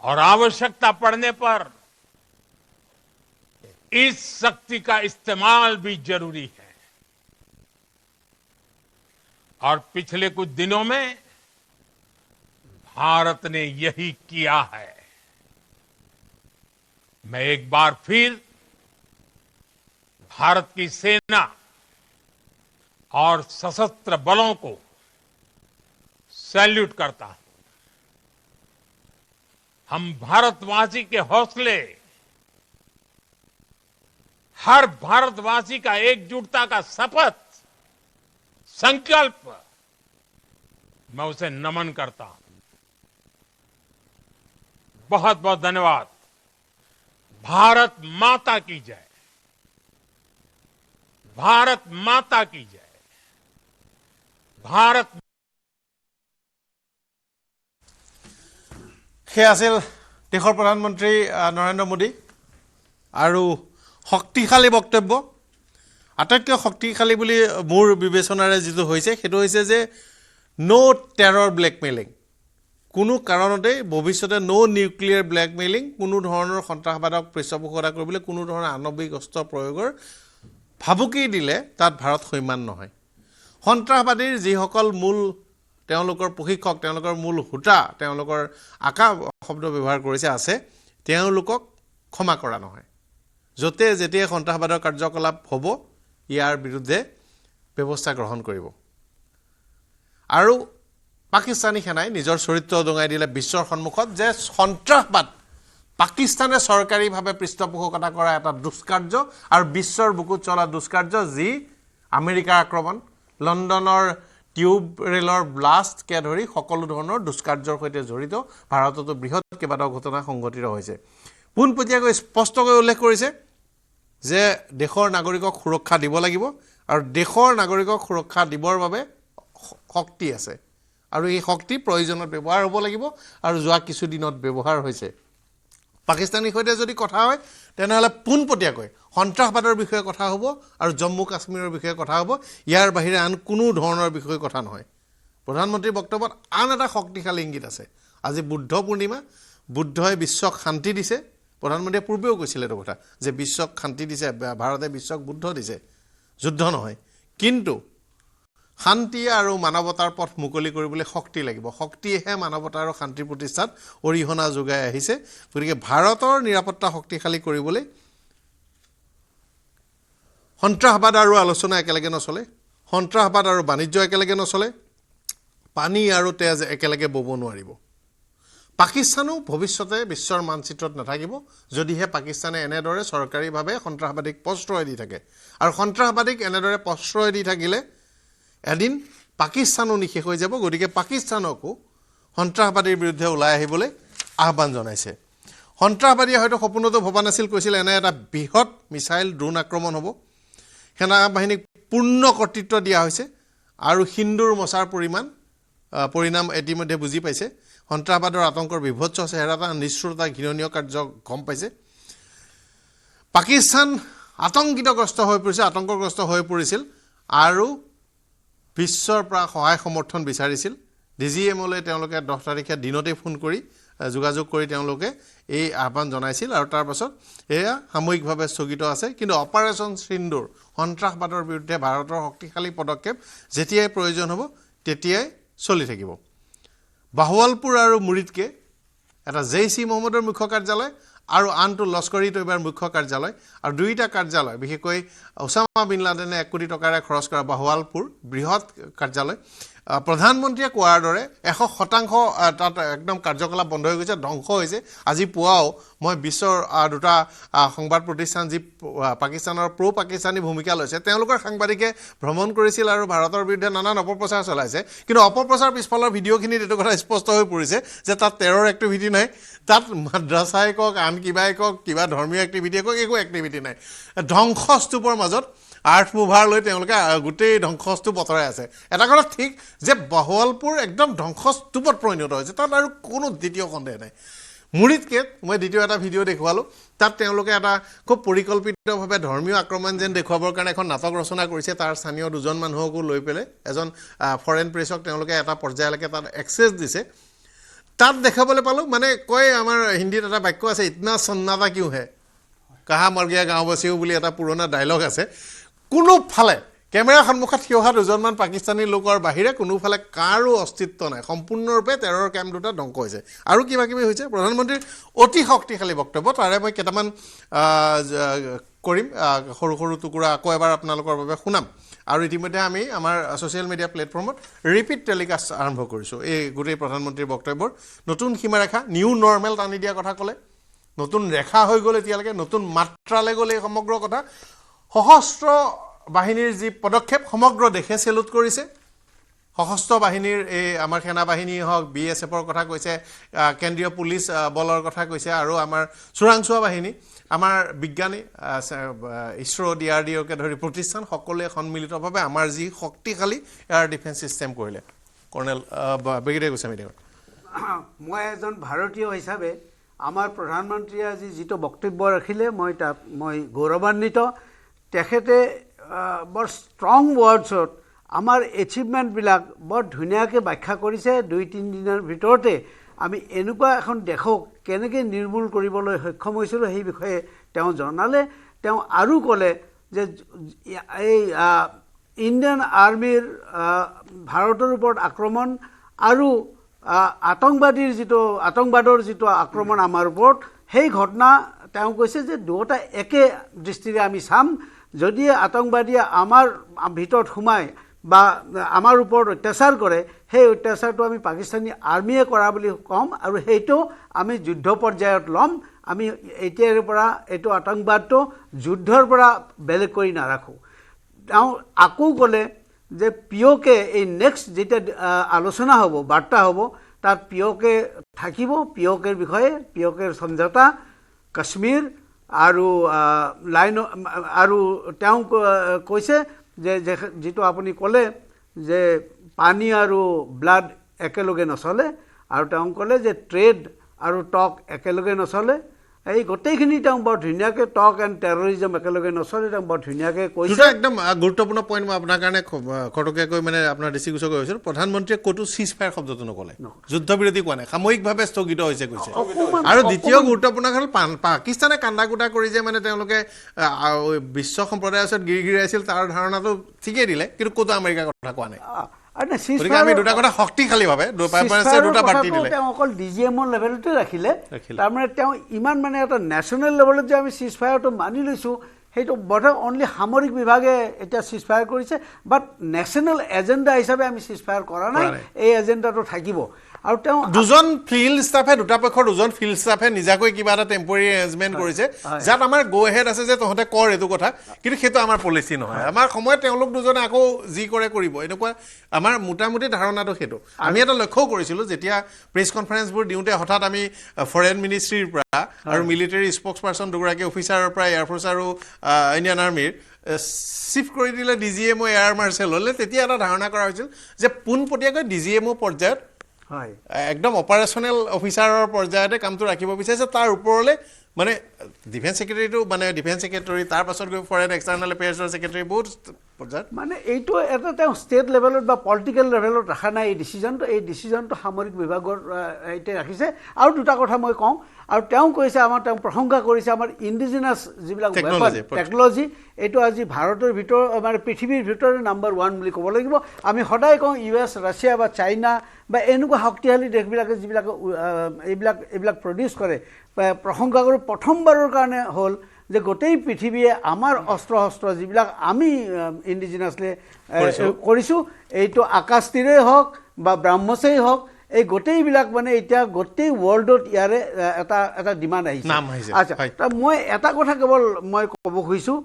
और आवश्यकता पड़ने पर इस शक्ति का इस्तेमाल भी जरूरी है। और पिछले कुछ दिनों में भारत ने यही किया है। मैं एक बार फिर भारत की सेना और सशस्त्र बलों को सैल्यूट करता हूं। हम भारतवासी के हौसले, हर भारतवासी का एकजुटता का शपथ, संकल्प, मैं उसे नमन करता हूं। बहुत बहुत धन्यवाद। भारत माता की जय। भारत माता की जय। भारत। সেয়া আছিল দেশৰ প্ৰধানমন্ত্ৰী নৰেন্দ্ৰ মোদী আৰু শক্তিশালী বক্তব্য। আটাইতকৈ শক্তিশালী বুলি মোৰ বিবেচনাৰে যিটো হৈছে সেইটো হৈছে যে ন' টেৰৰ ব্লেকমেইলিং, কোনো কাৰণতে ভৱিষ্যতে ন' নিউক্লিয়াৰ ব্লেকমেইলিং, কোনো ধৰণৰ সন্ত্ৰাসবাদক পৃষ্ঠপোষকতা কৰিবলৈ কোনো ধৰণৰ আণৱিক অস্ত্ৰ প্ৰয়োগৰ ভাবুকি দিলে তাত ভাৰত সৈমান নহয়। সন্ত্ৰাসবাদীৰ যিসকল মূল তেওঁলোকৰ প্ৰশিক্ষক, তেওঁলোকৰ মূল হোতা, তেওঁলোকৰ আকা শব্দ ব্যৱহাৰ কৰিছে আছে, তেওঁলোকক ক্ষমা কৰা নহয়। য'তে যেতিয়া সন্ত্ৰাসবাদৰ কাৰ্যকলাপ হ'ব ইয়াৰ বিৰুদ্ধে ব্যৱস্থা গ্ৰহণ কৰিব। আৰু পাকিস্তানী সেনাই নিজৰ চৰিত্ৰ উদঙাই দিলে বিশ্বৰ সন্মুখত যে সন্ত্ৰাসবাদ পাকিস্তানে চৰকাৰীভাৱে পৃষ্ঠপোষকতা কৰা এটা দুষ্কাৰ্য আৰু বিশ্বৰ বুকুত চলা দুষ্কাৰ্য, যি আমেৰিকাৰ আক্ৰমণ, লণ্ডনৰ টিউব ৰেলৰ ব্লাষ্টকে ধৰি সকলো ধৰণৰ দুষ্কাৰ্যৰ সৈতে জড়িত ভাৰততো বৃহৎ কেইবাটাও ঘটনা সংঘটিত হৈছে। পোনপটীয়াকৈ স্পষ্টকৈ উল্লেখ কৰিছে যে দেশৰ নাগৰিকক সুৰক্ষা দিব লাগিব আৰু দেশৰ নাগৰিকক সুৰক্ষা দিবৰ বাবে শক্তি আছে আৰু এই শক্তি প্ৰয়োজনত ব্যৱহাৰ হ'ব লাগিব আৰু যোৱা কিছুদিনত ব্যৱহাৰ হৈছে। পাকিস্তানীৰ সৈতে যদি কথা হয় তেনেহ'লে পোনপটীয়াকৈ সন্ত্ৰাসবাদৰ বিষয়ে কথা হ'ব আৰু জম্মু কাশ্মীৰৰ বিষয়ে কথা হ'ব। ইয়াৰ বাহিৰে আন কোনো ধৰণৰ বিষয়ে কথা নহয়। প্ৰধানমন্ত্ৰীৰ বক্তব্যত আন এটা শক্তিশালী ইংগিত আছে। আজি বুদ্ধ পূৰ্ণিমা, বুদ্ধই বিশ্বক শান্তি দিছে। প্ৰধানমন্ত্ৰীয়ে পূৰ্বেও কৈছিলে এইটো কথা যে বিশ্বক শান্তি দিছে, ভাৰতে বিশ্বক বুদ্ধ দিছে, যুদ্ধ নহয়। কিন্তু শান্তি আৰু মানৱতাৰ পথ মুকলি কৰিবলৈ শক্তি লাগিব। শক্তিয়েহে মানৱতা আৰু শান্তিৰ প্ৰতিষ্ঠাত অৰিহণা যোগাই আহিছে। গতিকে ভাৰতৰ নিৰাপত্তা শক্তিশালী কৰিবলৈ সন্ত্ৰাসবাদ আৰু আলোচনা একেলগে নচলে, সন্ত্ৰাসবাদ আৰু বাণিজ্য একেলগে নচলে, পানী আৰু তেজ একেলগে বব নোৱাৰিব। পাকিস্তানো ভৱিষ্যতে বিশ্বৰ মানচিত্ৰত নাথাকিব যদিহে পাকিস্তানে এনেদৰে চৰকাৰীভাৱে সন্ত্ৰাসবাদীক প্ৰশ্ৰয় দি থাকে আৰু সন্ত্ৰাসবাদীক এনেদৰে প্ৰশ্ৰয় দি থাকিলে এদিন পাকিস্তানো নিশেষ হৈ যাব গতিকে পাকিস্তানকো সন্ত্ৰাসবাদীৰ বিৰুদ্ধে ওলাই আহিবলৈ আহ্বান জনাইছে সন্ত্ৰাসবাদীয়ে হয়তো সপোনতো ভবা নাছিল কৈছিল এনে এটা বৃহৎ মিছাইল ড্ৰোন আক্ৰমণ হ'ব সেনা বাহিনীক পূৰ্ণ কৰ্তৃত্ব দিয়া হৈছে আৰু হিন্দুৰ মছাৰ পৰিণাম ইতিমধ্যে বুজি পাইছে সন্ত্ৰাসবাদৰ আতংকৰ বিভৎস চেহেৰাটা নিষ্ঠুৰতা ঘৃণনীয় কাৰ্য গম পাইছে পাকিস্তান আতংকিতগ্ৰস্ত হৈ পৰিছে আতংকগ্ৰস্ত হৈ পৰিছিল আৰু বিশ্বৰ পৰা সহায় সমৰ্থন বিচাৰিছিল ডিজিএমলৈ তেওঁলোকে 10 তাৰিখে দিনতে ফোন কৰি যোগাযোগ কৰি তেওঁলোকে এই আহ্বান জনাইছিল আৰু তাৰ পাছত এয়া সাময়িকভাৱে স্থগিত আছে কিন্তু অপাৰেচন সিন্দুৰ সন্ত্ৰাসবাদৰ বিৰুদ্ধে ভাৰতৰ শক্তিশালী পদক্ষেপ যেতিয়াই প্ৰয়োজন হ'ব তেতিয়াই চলি থাকিব বাহৱালপুৰ আৰু মুৰিদকে এটা জেইচি মহম্মদৰ মুখ্য কাৰ্যালয় আৰু আনটো লস্কৰী তৈবাৰ মুখ্য কাৰ্যালয় আৰু দুইটা কাৰ্যালয় বিশেষকৈ ওসামা বিন লাডেনে 1 কোটি টকাৰে খৰচ কৰা বাহৱালপুৰ বৃহৎ কাৰ্যালয় প্ৰধানমন্ত্ৰীয়ে কোৱাৰ দৰে 100% তাত একদম কাৰ্যকলাপ বন্ধ হৈ গৈছে ধ্বংস হৈছে আজি পুৱাও মই বিশ্বৰ দুটা সংবাদ প্ৰতিষ্ঠান যি পাকিস্তানৰ প্ৰ পাকিস্তানী ভূমিকা লৈছে তেওঁলোকৰ সাংবাদিকে ভ্ৰমণ কৰিছিল আৰু ভাৰতৰ বিৰুদ্ধে নানান অপপ্ৰচাৰ চলাইছে কিন্তু অপপ্ৰচাৰ পিছফালৰ ভিডিঅ'খিনিত এইটো কথা স্পষ্ট হৈ পৰিছে যে তাত টেৰৰ এক্টিভিটি নাই তাত মাদ্ৰাছাই কওক আন কিবাই কওক কিবা ধৰ্মীয় এক্টিভিটিয়ে কওক একো এক্টিভিটি নাই ধ্বংসস্তূপৰ মাজত আৰ্থ মুভাৰ লৈ তেওঁলোকে গোটেই ধ্বংসস্তূপ অতৰাই আছে এটা কথা ঠিক যে বাহৱালপুৰ একদম ধ্বংসস্তূপত পৰিণত হৈছে তাত আৰু কোনো দ্বিতীয় সন্দেহ নাই মুৰিদকে মই দ্বিতীয় এটা ভিডিঅ' দেখুৱালোঁ তাত তেওঁলোকে এটা খুব পৰিকল্পিতভাৱে ধৰ্মীয় আক্ৰমণ যেন দেখুৱাবৰ কাৰণে এখন নাটক ৰচনা কৰিছে তাৰ স্থানীয় দুজন মানুহকো লৈ পেলাই এজন ফৰেন প্ৰেছক তেওঁলোকে এটা পৰ্যায়লৈকে তাত এক্সেছ দিছে তাত দেখাবলৈ পালোঁ মানে কয় আমাৰ হিন্দীত এটা বাক্য আছে ইতনা সন্নাটা কিয় হে কাহা মৰ গয়া গাঁওবাসীও বুলি এটা পুৰণা ডায়লগ আছে কোনোফালে কেমেৰা সন্মুখত থিয় হোৱা দুজনমান পাকিস্তানী লোকৰ বাহিৰে কোনোফালে কাৰো অস্তিত্ব নাই সম্পূৰ্ণৰূপে টেৰৰ কেম্প দুটা ধ্বংস হৈছে আৰু কিবা কিবি হৈছে প্ৰধানমন্ত্ৰীৰ অতি শক্তিশালী বক্তব্য তাৰে মই কেইটামান কৰিম সৰু সৰু টুকুৰা আকৌ এবাৰ আপোনালোকৰ বাবে শুনাম আৰু ইতিমধ্যে আমি আমাৰ ছ'চিয়েল মিডিয়া প্লেটফৰ্মত ৰিপিট টেলিকাষ্ট আৰম্ভ কৰিছোঁ এই গোটেই প্ৰধানমন্ত্ৰীৰ বক্তব্যৰ নতুন সীমাৰেখা নিউ নৰ্মেল টানি দিয়া কথা ক'লে নতুন ৰেখা হৈ গ'ল এতিয়ালৈকে নতুন মাত্ৰালৈ গ'ল এই সমগ্ৰ কথা সশস্ত্ৰ বাহিনীৰ যি পদক্ষেপ সমগ্ৰ দেশে চেলুট কৰিছে সশস্ত্ৰ বাহিনীৰ এই আমাৰ সেনা বাহিনী হওক BSFৰ কথা কৈছে কেন্দ্ৰীয় পুলিচ বলৰ কথা কৈছে আৰু আমাৰ চোৰাংচোৱা বাহিনী আমাৰ বিজ্ঞানী ইছৰো DRDOকে ধৰি প্ৰতিষ্ঠান সকলোৱে সন্মিলিতভাৱে আমাৰ যি শক্তিশালী এয়াৰ ডিফেন্স চিষ্টেম কৰিলে কৰ্ণেল বেগিৰে গোস্বামী দেৱ মই এজন ভাৰতীয় হিচাপে আমাৰ প্ৰধানমন্ত্ৰীয়ে আজি যিটো বক্তব্য ৰাখিলে মই গৌৰৱান্বিত তেখেতে বৰ ষ্ট্ৰং ৱৰ্ডছত আমাৰ এচিভমেণ্টবিলাক বৰ ধুনীয়াকৈ ব্যাখ্যা কৰিছে 2-3 দিনৰ ভিতৰতে আমি এনেকুৱা এখন দেশক কেনেকৈ নিৰ্মূল কৰিবলৈ সক্ষম হৈছিলোঁ সেই বিষয়ে তেওঁ জনালে তেওঁ আৰু ক'লে যে এই ইণ্ডিয়ান আৰ্মিৰ ভাৰতৰ ওপৰত আক্ৰমণ আৰু আতংকবাদৰ যিটো আক্ৰমণ আমাৰ ওপৰত সেই ঘটনা তেওঁ কৈছে যে দুয়োটা একে দৃষ্টিৰে আমি চাম যদি আতংকবাদীয়ে আমাৰ ভিতৰত সোমায় বা আমাৰ ওপৰত অত্যাচাৰ কৰে সেই অত্যাচাৰটো আমি পাকিস্তানী আৰ্মিয়ে কৰা বুলি ক'ম আৰু সেইটো আমি যুদ্ধ পৰ্যায়ত ল'ম আমি এতিয়াৰ পৰা এইটো আতংকবাদটো যুদ্ধৰ পৰা বেলেগ কৰি নাৰাখোঁ তেওঁ আকৌ ক'লে যে পিঅ'কে এই নেক্সট যেতিয়া আলোচনা হ'ব বাৰ্তা হ'ব তাত পিঅ'কে থাকিব পিঅ'কেৰ বিষয়ে পিঅ'কেৰ সমঝোতা কাশ্মীৰ আৰু লাইন আৰু তেওঁ কৈছে যে যিটো আপুনি ক'লে যে পানী আৰু ব্লাড একেলগে নচলে আৰু তেওঁ ক'লে যে ট্ৰেড আৰু টক একেলগে নচলে এই গোটেইখিনি তেওঁ বৰ ধুনীয়াকৈ টক এণ্ড টেৰৰিজম একেলগে নচলে তেওঁ বৰ ধুনীয়াকৈ কৈছে একদম গুৰুত্বপূৰ্ণ পইণ্ট মই আপোনাৰ কাৰণে খটকীয়াকৈ মানে আপোনাৰ দৃষ্টিগোচৰ কৰিছিলোঁ প্ৰধানমন্ত্ৰীয়ে ক'তো চিজ ফায়াৰ শব্দটো নক'লে যুদ্ধবিৰতি কোৱা নাই সাময়িকভাৱে স্থগিত হৈছে কৈছে আৰু দ্বিতীয় গুৰুত্বপূৰ্ণ হ'ল পাকিস্তানে কান্দা কুটা কৰি যে মানে তেওঁলোকে বিশ্ব সম্প্ৰদায়ৰ ওচৰত গিৰিগিৰাই তাৰ ধাৰণাটো ঠিকেই দিলে কিন্তু ক'তো আমেৰিকাৰ কথা কোৱা নাই আমি দুটা কথা শক্তিশালীভাৱে তেওঁ অকল DGMৰ লেভেলতে ৰাখিলে তাৰমানে তেওঁ ইমান মানে এটা নেশ্যনেল লেভেলত যে আমি চিজ ফায়াৰটো মানি লৈছোঁ সেইটো বোধহয় অনলি সামৰিক বিভাগে এতিয়া চিজ ফায়াৰ কৰিছে বাট নেশ্যনেল এজেণ্ডা হিচাপে আমি চিজ ফায়াৰ কৰা নাই এই এজেণ্ডাটো থাকিব আৰু তেওঁ দুজন ফিল্ড ষ্টাফে দুটা পক্ষৰ দুজন ফিল্ড ষ্টাফে নিজাকৈ কিবা এটা টেম্পৰাৰী এৰেঞ্জমেণ্ট কৰিছে যাত আমাৰ গো হেড আছে যে তহঁতে কৰ এইটো কথা কিন্তু সেইটো আমাৰ পলিচি নহয় আমাৰ সময়ত তেওঁলোক দুজনে আকৌ যি কৰে কৰিব এনেকুৱা আমাৰ মোটামুটি ধাৰণাটো সেইটো আমি এটা লক্ষ্যও কৰিছিলোঁ যেতিয়া প্ৰেছ কনফাৰেন্সবোৰ দিওঁতে হঠাৎ আমি ফৰেন মিনিষ্ট্ৰীৰ পৰা আৰু মিলিটাৰী স্প'ক্স পাৰ্চন দুগৰাকী অফিচাৰৰ পৰা এয়াৰফ'ৰ্চ আৰু ইণ্ডিয়ান আৰ্মিৰ চিফ কৰি দিলে DGMO এয়াৰ মাৰ্চেল হ'লে তেতিয়া এটা ধাৰণা কৰা হৈছিল যে পোনপটীয়াকৈ DGMO পৰ্যায়ত হয় একদম অপাৰেশ্যনেল অফিচাৰৰ পৰ্যায়তে কামটো ৰাখিব বিচাৰিছে তাৰ ওপৰলৈ মানে ডিফেন্স ছেক্ৰেটাৰীটো মানে ডিফেন্স ছেক্ৰেটাৰী তাৰ পাছত গৈ ফৰেন এক্সটাৰ্নেল এফেয়াৰ্ছৰ ছেক্ৰেটাৰী বহুত পৰ্যায়ত মানে এইটো এটা তেওঁ ষ্টেট লেভেলত বা পলিটিকেল লেভেলত ৰখা নাই এই ডিচিজনটো সামৰিক বিভাগৰ এতিয়া ৰাখিছে আৰু দুটা কথা মই কওঁ আৰু তেওঁ কৈছে তেওঁ প্ৰশংসা কৰিছে আমাৰ ইণ্ডিজিনাছ যিবিলাক টেকন'লজি এইটো আজি ভাৰতৰ ভিতৰত মানে পৃথিৱীৰ ভিতৰত নাম্বাৰ 1 বুলি ক'ব লাগিব আমি সদায় কওঁ US ৰাছিয়া বা চাইনা বা এনেকুৱা শক্তিশালী দেশবিলাকে যিবিলাকে এইবিলাক প্ৰডিউচ কৰে প্ৰশংসা কৰোঁ প্ৰথমবাৰৰ কাৰণে হ'ল যে গোটেই পৃথিৱীয়ে আমাৰ অস্ত্ৰ শস্ত্ৰ যিবিলাক আমি ইণ্ডিজিনাছলি কৰিছোঁ এইটো আকাশতীৰেই হওক বা ব্ৰাহ্মছেই হওক এই গোটেইবিলাক মানে এতিয়া গোটেই ৱৰ্ল্ডত ইয়াৰে এটা ডিমাণ্ড আহিছে আচ্ছা মই এটা কথা কেৱল মই ক'ব খুজিছোঁ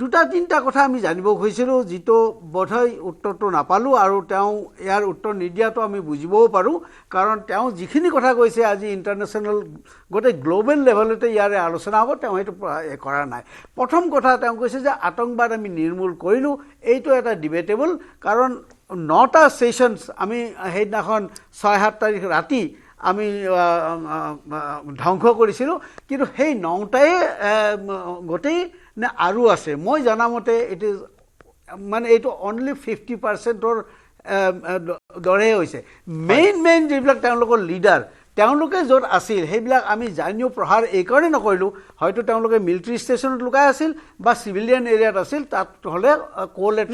দুটা তিনিটা কথা আমি জানিব খুজিছিলোঁ যিটো বোধহয় উত্তৰটো নাপালোঁ আৰু তেওঁ ইয়াৰ উত্তৰ নিদিয়াটো আমি বুজিবও পাৰোঁ কাৰণ তেওঁ যিখিনি কথা কৈছে আজি ইণ্টাৰনেশ্যনেল গোটেই গ্ল'বেল লেভেলতে ইয়াৰে আলোচনা হ'ব তেওঁ সেইটো কৰা নাই প্ৰথম কথা তেওঁ কৈছে যে আতংকবাদ আমি নিৰ্মূল কৰিলোঁ এইটো এটা ডিবেটেবল কাৰণ 9টা ছেশ্যনছ আমি সেইদিনাখন 6-7 তাৰিখ ৰাতি আমি ধ্বংস কৰিছিলোঁ কিন্তু সেই 9টাই গোটেই নে আৰু আছে মই জনামতে ইট ইজ মানে এইটো অনলি 50%ৰ দৰে হৈছে মেইন যিবিলাক তেওঁলোকৰ লিডাৰ তেওঁলোকে য'ত আছিল সেইবিলাক আমি জানিও প্ৰহাৰ এইকাৰণে নকৰিলোঁ হয়তো তেওঁলোকে মিলিটাৰী ষ্টেচনত লুকাই আছিল বা চিভিলিয়ান এৰিয়াত আছিল তাত হ'লে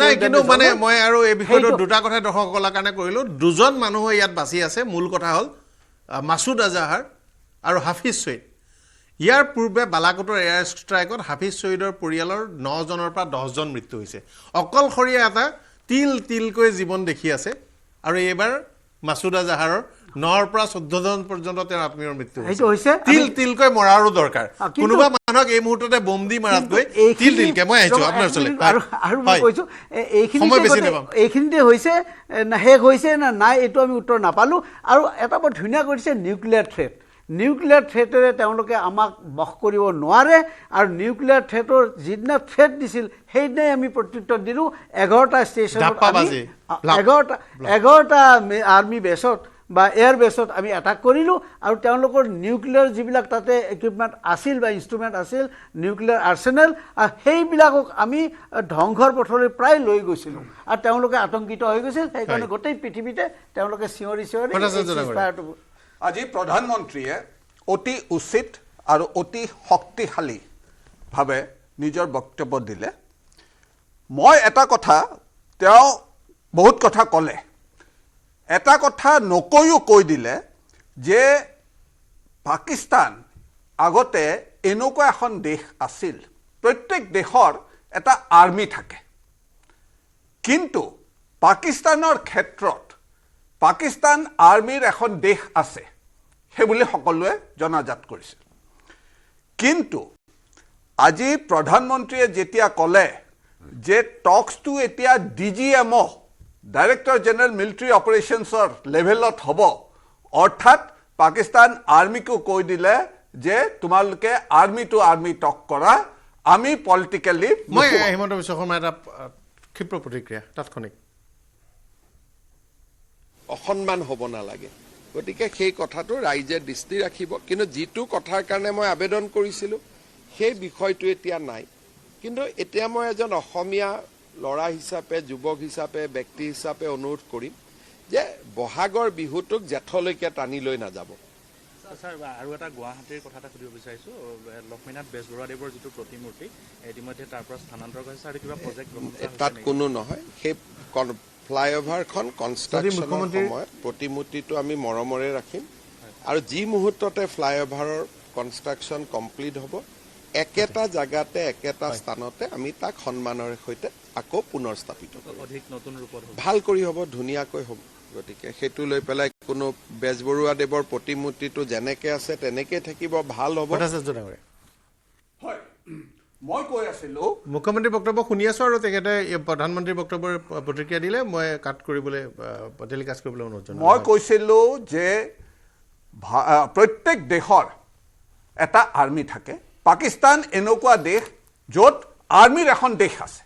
নাই কিন্তু মানে মই আৰু এই বিষয়টো দুটা কথা দৰ্শকসকলৰ কাৰণে কৰিলোঁ দুজন মানুহ ইয়াত বাচি আছে মূল কথা হ'ল মাছুদ আজাহাৰ আৰু হাফিজ ছৈয়দ ইয়াৰ পূৰ্বে বালাকোটৰ এয়াৰ ষ্ট্ৰাইকত হাফিজ ছৈয়দৰ পৰিয়ালৰ 9জনৰ পৰা 10জন মৃত্যু হৈছে অকলশৰীয়া এটা তিলকৈ জীৱন দেখি আছে আৰু এইবাৰ মাছুদ আজাহাৰৰ 9ৰ পৰা 14জন পৰ্যন্ত তেওঁৰ আত্মীয়ৰ মৃত্যু হৈছে তিলকৈ মৰাৰো দৰকাৰ কোনোবা মানুহক এই মুহূৰ্ততে বম দি মাৰাতকৈ তিলকৈ মই আহিছোঁ আপোনাৰ ওচৰলৈ আৰু মই কৈছোঁ এইখিনিতে হৈছে না শেষ হৈছে না নাই এইটো আমি উত্তৰ নাপালোঁ আৰু এটা বৰ ধুনীয়া কৰিছে নিউক্লিয়াৰ থ্ৰেটেৰে তেওঁলোকে আমাক বশ কৰিব নোৱাৰে আৰু নিউক্লিয়াৰ থ্ৰেটৰ যিদিনা থ্ৰেট দিছিল সেইদিনাই আমি প্ৰত্যুত্তৰ দিলোঁ 11টা ষ্টেচনত 11টা আৰ্মি বেছত বা এয়াৰ বেছত আমি এটাক কৰিলোঁ আৰু তেওঁলোকৰ নিউক্লিয়াৰ যিবিলাক তাতে ইকুইপমেণ্ট আছিল বা ইনষ্ট্ৰুমেণ্ট আছিল নিউক্লিয়াৰ আৰ্চেনেল সেইবিলাকক আমি ধ্বংসৰ পথলৈ প্ৰায় লৈ গৈছিলোঁ আৰু তেওঁলোকে আতংকিত হৈ গৈছিল সেইকাৰণে গোটেই পৃথিৱীতে তেওঁলোকে চিঞৰি আজি প্ৰধানমন্ত্ৰীয়ে অতি উচিত আৰু অতি শক্তিশালীভাৱে নিজৰ বক্তব্য দিলে মই এটা কথা তেওঁ বহুত কথা ক'লে এটা কথা নকৈও কৈ দিলে যে পাকিস্তান আগতে এনেকুৱা এখন দেশ আছিল প্ৰত্যেক দেশৰ এটা আৰ্মি থাকে কিন্তু পাকিস্তানৰ ক্ষেত্ৰত পাকিস্তান আৰ্মিৰ এখন দেশ আছে সেইবুলি সকলোৱে জনাজাত কৰিছে কিন্তু আজি প্ৰধানমন্ত্ৰীয়ে যেতিয়া ক'লে যে টকছটো এতিয়া DGMO ডাইৰেক্টৰ জেনেৰেল মিলিটাৰী অপাৰেশ্যনছৰ লেভেলত হ'ব অৰ্থাৎ পাকিস্তান আৰ্মিকো কৈ দিলে যে তোমালোকে আৰ্মি টু আৰ্মি টক কৰা আমি পলিটিকেলি মই হিমন্ত বিশ্ব শৰ্মা এটা ক্ষিপ্ৰ প্ৰতিক্ৰিয়া তাৎক্ষণিক অসন্মান হ'ব নালাগে গতিকে সেই কথাটো ৰাইজে দৃষ্টি ৰাখিব কিন্তু যিটো কথাৰ কাৰণে মই আবেদন কৰিছিলোঁ সেই বিষয়টো এতিয়া নাই কিন্তু এতিয়া মই এজন অসমীয়া ল'ৰা হিচাপে যুৱক হিচাপে ব্যক্তি হিচাপে অনুৰোধ কৰিম যে বহাগৰ বিহুটোক জেঠলৈকে টানি লৈ নাযাব স্যাৰ আৰু এটা গুৱাহাটীৰ কথা এটা সুধিব বিচাৰিছোঁ লক্ষ্মীনাথ বেজবৰুৱাদেৱৰ যিটো প্ৰতিমূৰ্তি ইতিমধ্যে তাৰ পৰা স্থানান্তৰ কৰিছে আৰু কিবা প্ৰজেক্ট তাত কোনো নহয় সেই ফ্লাইঅভাৰখন কনষ্ট্ৰাকশ্যনৰ সময়ত প্ৰতিমূৰ্তিটো আমি মৰমৰে ৰাখিম আৰু যি মুহূৰ্ততে ফ্লাইঅভাৰৰ কনষ্ট্ৰাকশ্যন কমপ্লিট হ'ব একেটা জায়গাতে একেটা স্থানতে আমি তাক সন্মানৰ সৈতে আকৌ পুনৰ স্থাপিত কৰিম অধিক নতুন ৰূপত ভাল কৰি হ'ব ধুনীয়াকৈ হ'ব গতিকে সেইটো লৈ পেলাই কোনো বেজবৰুৱাদেৱৰ প্ৰতিমূৰ্তিটো যেনেকৈ আছে তেনেকৈ থাকিব, ভাল হ'ব। ভট্টাচাৰ্য ডাঙৰীয়া, হয়, মই কৈ আছিলোঁ মুখ্যমন্ত্ৰীৰ বক্তব্য শুনি আছোঁ আৰু তেখেতে প্ৰধানমন্ত্ৰীৰ বক্তব্যৰ প্ৰতিক্ৰিয়া দিলে মই কাট কৰিবলৈ টেলিকাষ্ট কৰিবলৈ অনুৰোধ জনালোঁ। মই কৈছিলোঁ যে প্ৰত্যেক দেশৰ এটা আৰ্মি থাকে। পাকিস্তান এনেকুৱা দেশ য'ত আৰ্মিৰ এখন দেশ আছে,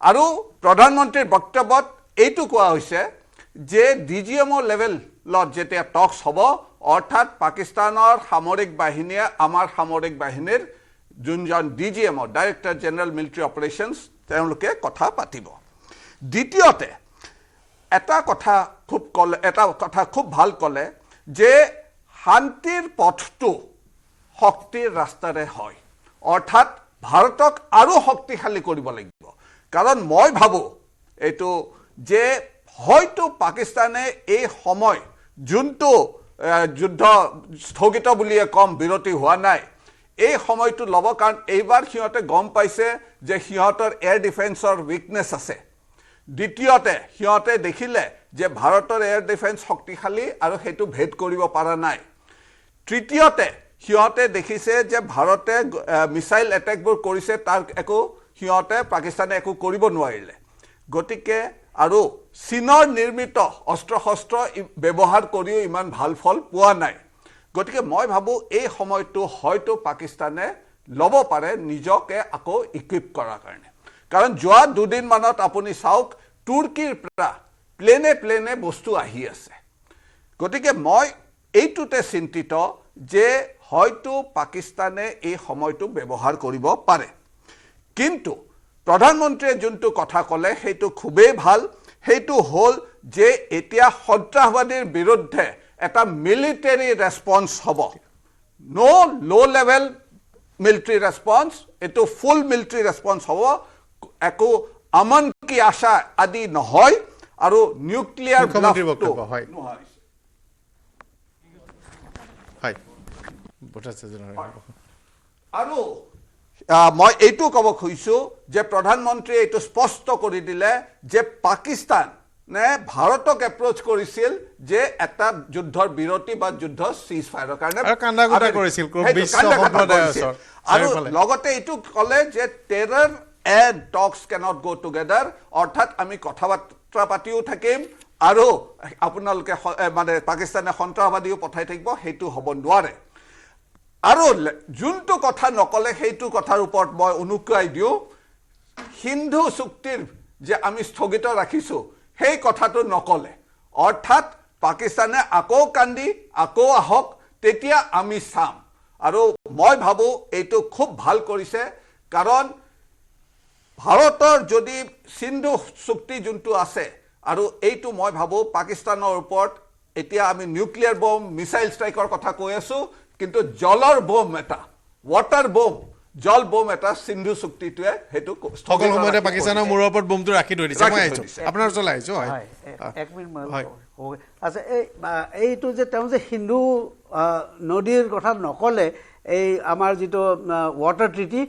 আৰু প্ৰধানমন্ত্ৰীৰ বক্তব্যত এইটো কোৱা হৈছে যে DGMO লেভেলত যেতিয়া টক্স হ'ব, অৰ্থাৎ পাকিস্তানৰ সামৰিক বাহিনীয়ে আমাৰ সামৰিক বাহিনীৰ যোনজন DGMO director general military operations তেওঁলোকে কথা পাতিব। দ্বিতীয়তে এটা কথা খুব ভাল ক'লে যে শান্তিৰ পথটো শক্তিৰ ৰাস্তাৰে হয়, অৰ্থাৎ ভাৰতক আৰু শক্তিশালী কৰিব লাগিব। কাৰণ মই ভাবোঁ এইটো যে হয়তো পাকিস্তানে এই সময় যোনটো যুদ্ধ স্থগিত বুলিয়ে কম, বিৰতি হোৱা নাই, এই সময়টো ল'ব। কাৰণ এইবাৰ সিহঁতে গম পাইছে যে সিহঁতৰ এয়াৰ ডিফেন্সৰ উইকনেছ আছে। দ্বিতীয়তে সিহঁতে দেখিলে যে ভাৰতৰ এয়াৰ ডিফেন্স শক্তিশালী আৰু সেইটো ভেদ কৰিব পৰা নাই। তৃতীয়তে সিহঁতে দেখিছে যে ভাৰতে মিছাইল এটেকবোৰ কৰিছে, তাৰ একো সিহঁতে পাকিস্তানে একো কৰিব নোৱাৰিলে। গতিকে আৰু চীনৰ নিৰ্মিত অস্ত্ৰ শস্ত্ৰ ব্যৱহাৰ কৰিও ইমান ভাল ফল পোৱা নাই। গতিকে মই ভাবোঁ এই সময়টো হয়তো পাকিস্তানে ল'ব পাৰে নিজকে আকৌ ইকুইপ কৰাৰ কাৰণে। কাৰণ যোৱা দুদিনমানত আপুনি চাওক তুৰ্কীৰ পৰা প্লেনে বস্তু আহি আছে। গতিকে মই এইটোতে চিন্তিত যে হয়তো পাকিস্তানে এই সময়টো ব্যৱহাৰ কৰিব পাৰে। কিন্তু প্ৰধানমন্ত্ৰীয়ে যোনটো কথা ক'লে সেইটো খুবেই ভাল। সেইটো হ'ল যে এতিয়া সন্ত্ৰাসবাদীৰ বিৰুদ্ধে এটা মিলিটাৰী ৰেছপন্স হ'ব। ল' লেভেল মিলিটাৰী ৰেছপন্স, এইটো ফুল মিলিটাৰী ৰেছপন্স হ'ব। একো আমন কি আশা আদি নহয়, আৰু নিউক্লিয়াৰ মুখ্যমন্ত্ৰীৰ বক্তব্য, হয়। হয়, ভট্টাচাৰ্য ডাঙৰীয়া। আৰু মই এইটো ক'ব খুজিছোঁ যে প্ৰধানমন্ত্ৰীয়ে এইটো স্পষ্ট কৰি দিলে যে পাকিস্তানে ভাৰতক এপ্ৰ'চ কৰিছিল যে এটা যুদ্ধৰ বিৰতি বা যুদ্ধ চিজ ফায়াৰৰ কাৰণে, আৰু লগতে এইটো ক'লে যে টেৰৰ এণ্ড টক্স কেনট গ' টুগেডাৰ, অৰ্থাৎ আমি কথা বাৰ্তা পাতিও থাকিম আৰু আপোনালোকে মানে পাকিস্তানে সন্ত্ৰাসবাদীও পঠাই থাকিব, সেইটো হ'ব নোৱাৰে। আৰু যোনটো কথা নক'লে সেইটো কথাৰ ওপৰত মই অনুকুৱাই দিওঁ, সিন্ধু চুক্তিৰ যে আমি স্থগিত ৰাখিছোঁ সেই কথাটো নক'লে। অৰ্থাৎ পাকিস্তানে আকৌ কান্দি আকৌ আহক, তেতিয়া আমি চাম। আৰু মই ভাবোঁ এইটো খুব ভাল কৰিছে, কাৰণ ভাৰতৰ যদি সিন্ধু চুক্তি যোনটো আছে, আৰু এইটো মই ভাবোঁ পাকিস্তানৰ ওপৰত এতিয়া আমি নিউক্লিয়াৰ বম, মিছাইল ষ্ট্ৰাইকৰ কথা কৈ আছোঁ, কিন্তু জলৰ বোম এটা, ৱাটাৰ বোম, জল বোম এটা সিন্ধু চুক্তিটোৱে সেইটো সকলো সময়তে পাকিস্তানৰ মূৰৰ ওপৰত বোমটো ৰাখি থৈ দিছে। মই আহিছোঁ, আপোনাৰ ওচৰলৈ আহিছোঁ। এক মিনিট মই আচ্ছা, এইটো যে তেওঁ যে সিন্ধু নদীৰ কথা নক'লে, এই আমাৰ যিটো ৱাটাৰ ট্ৰিটি,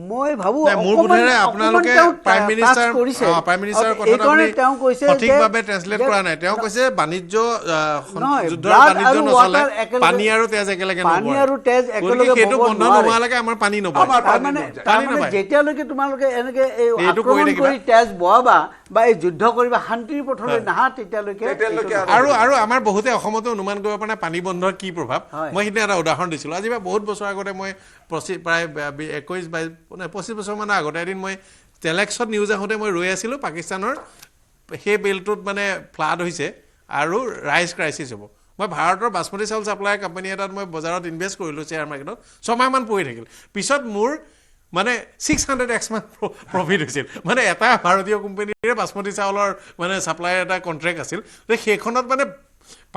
মই ভাবোঁ মোৰ বোধেৰে আপোনালোকে প্ৰাইম মিনিষ্টাৰৰ কথাটো সঠিকভাৱে ট্ৰেন্সলেট কৰা নাই। তেওঁ কৈছে বাণিজ্য যুদ্ধৰ বাণিজ্য নচলে, পানী আৰু তেজ একেলগে সেইটো বন্ধ নোহোৱালৈকে আমাৰ পানী নবহে। যেতিয়ালৈকে তোমালোকে এনেকে আক্ৰমণ কৰি তেজ বহাবা বা এই যুদ্ধ কৰিবা, শান্তিৰ পথলৈ নাহা, তেতিয়ালৈকে। আৰু আমাৰ বহুতে অসমতো অনুমান কৰিব পৰা নাই পানী বন্ধৰ কি প্ৰভাৱ। মই সিদিনা এটা উদাহৰণ দিছিলোঁ। আজি বহুত বছৰ আগতে মই প্ৰায় 21-25 বছৰমানৰ আগতে এদিন মই টেলেক্সত নিউজ আহোঁতে মই ৰৈ আছিলোঁ, পাকিস্তানৰ সেই বেল্টটোত মানে ফ্লাড হৈছে আৰু ৰাইচ ক্ৰাইচিছ হ'ব। মই ভাৰতৰ বাচমতি চাউল ছাপ্লায়াৰ কোম্পানী এটাত মই বজাৰত ইনভেষ্ট কৰিলোঁ শ্বেয়াৰ মাৰ্কেটত, 6 মাহমান পৰি থাকিল। পিছত মোৰ মানে 600x মান প্ৰফিট হৈছিল। মানে এটা ভাৰতীয় কোম্পানীৰে বাচমতি চাউলৰ মানে ছাপ্লায়াৰ এটা কণ্ট্ৰেক্ট আছিল। সেইখনত মানে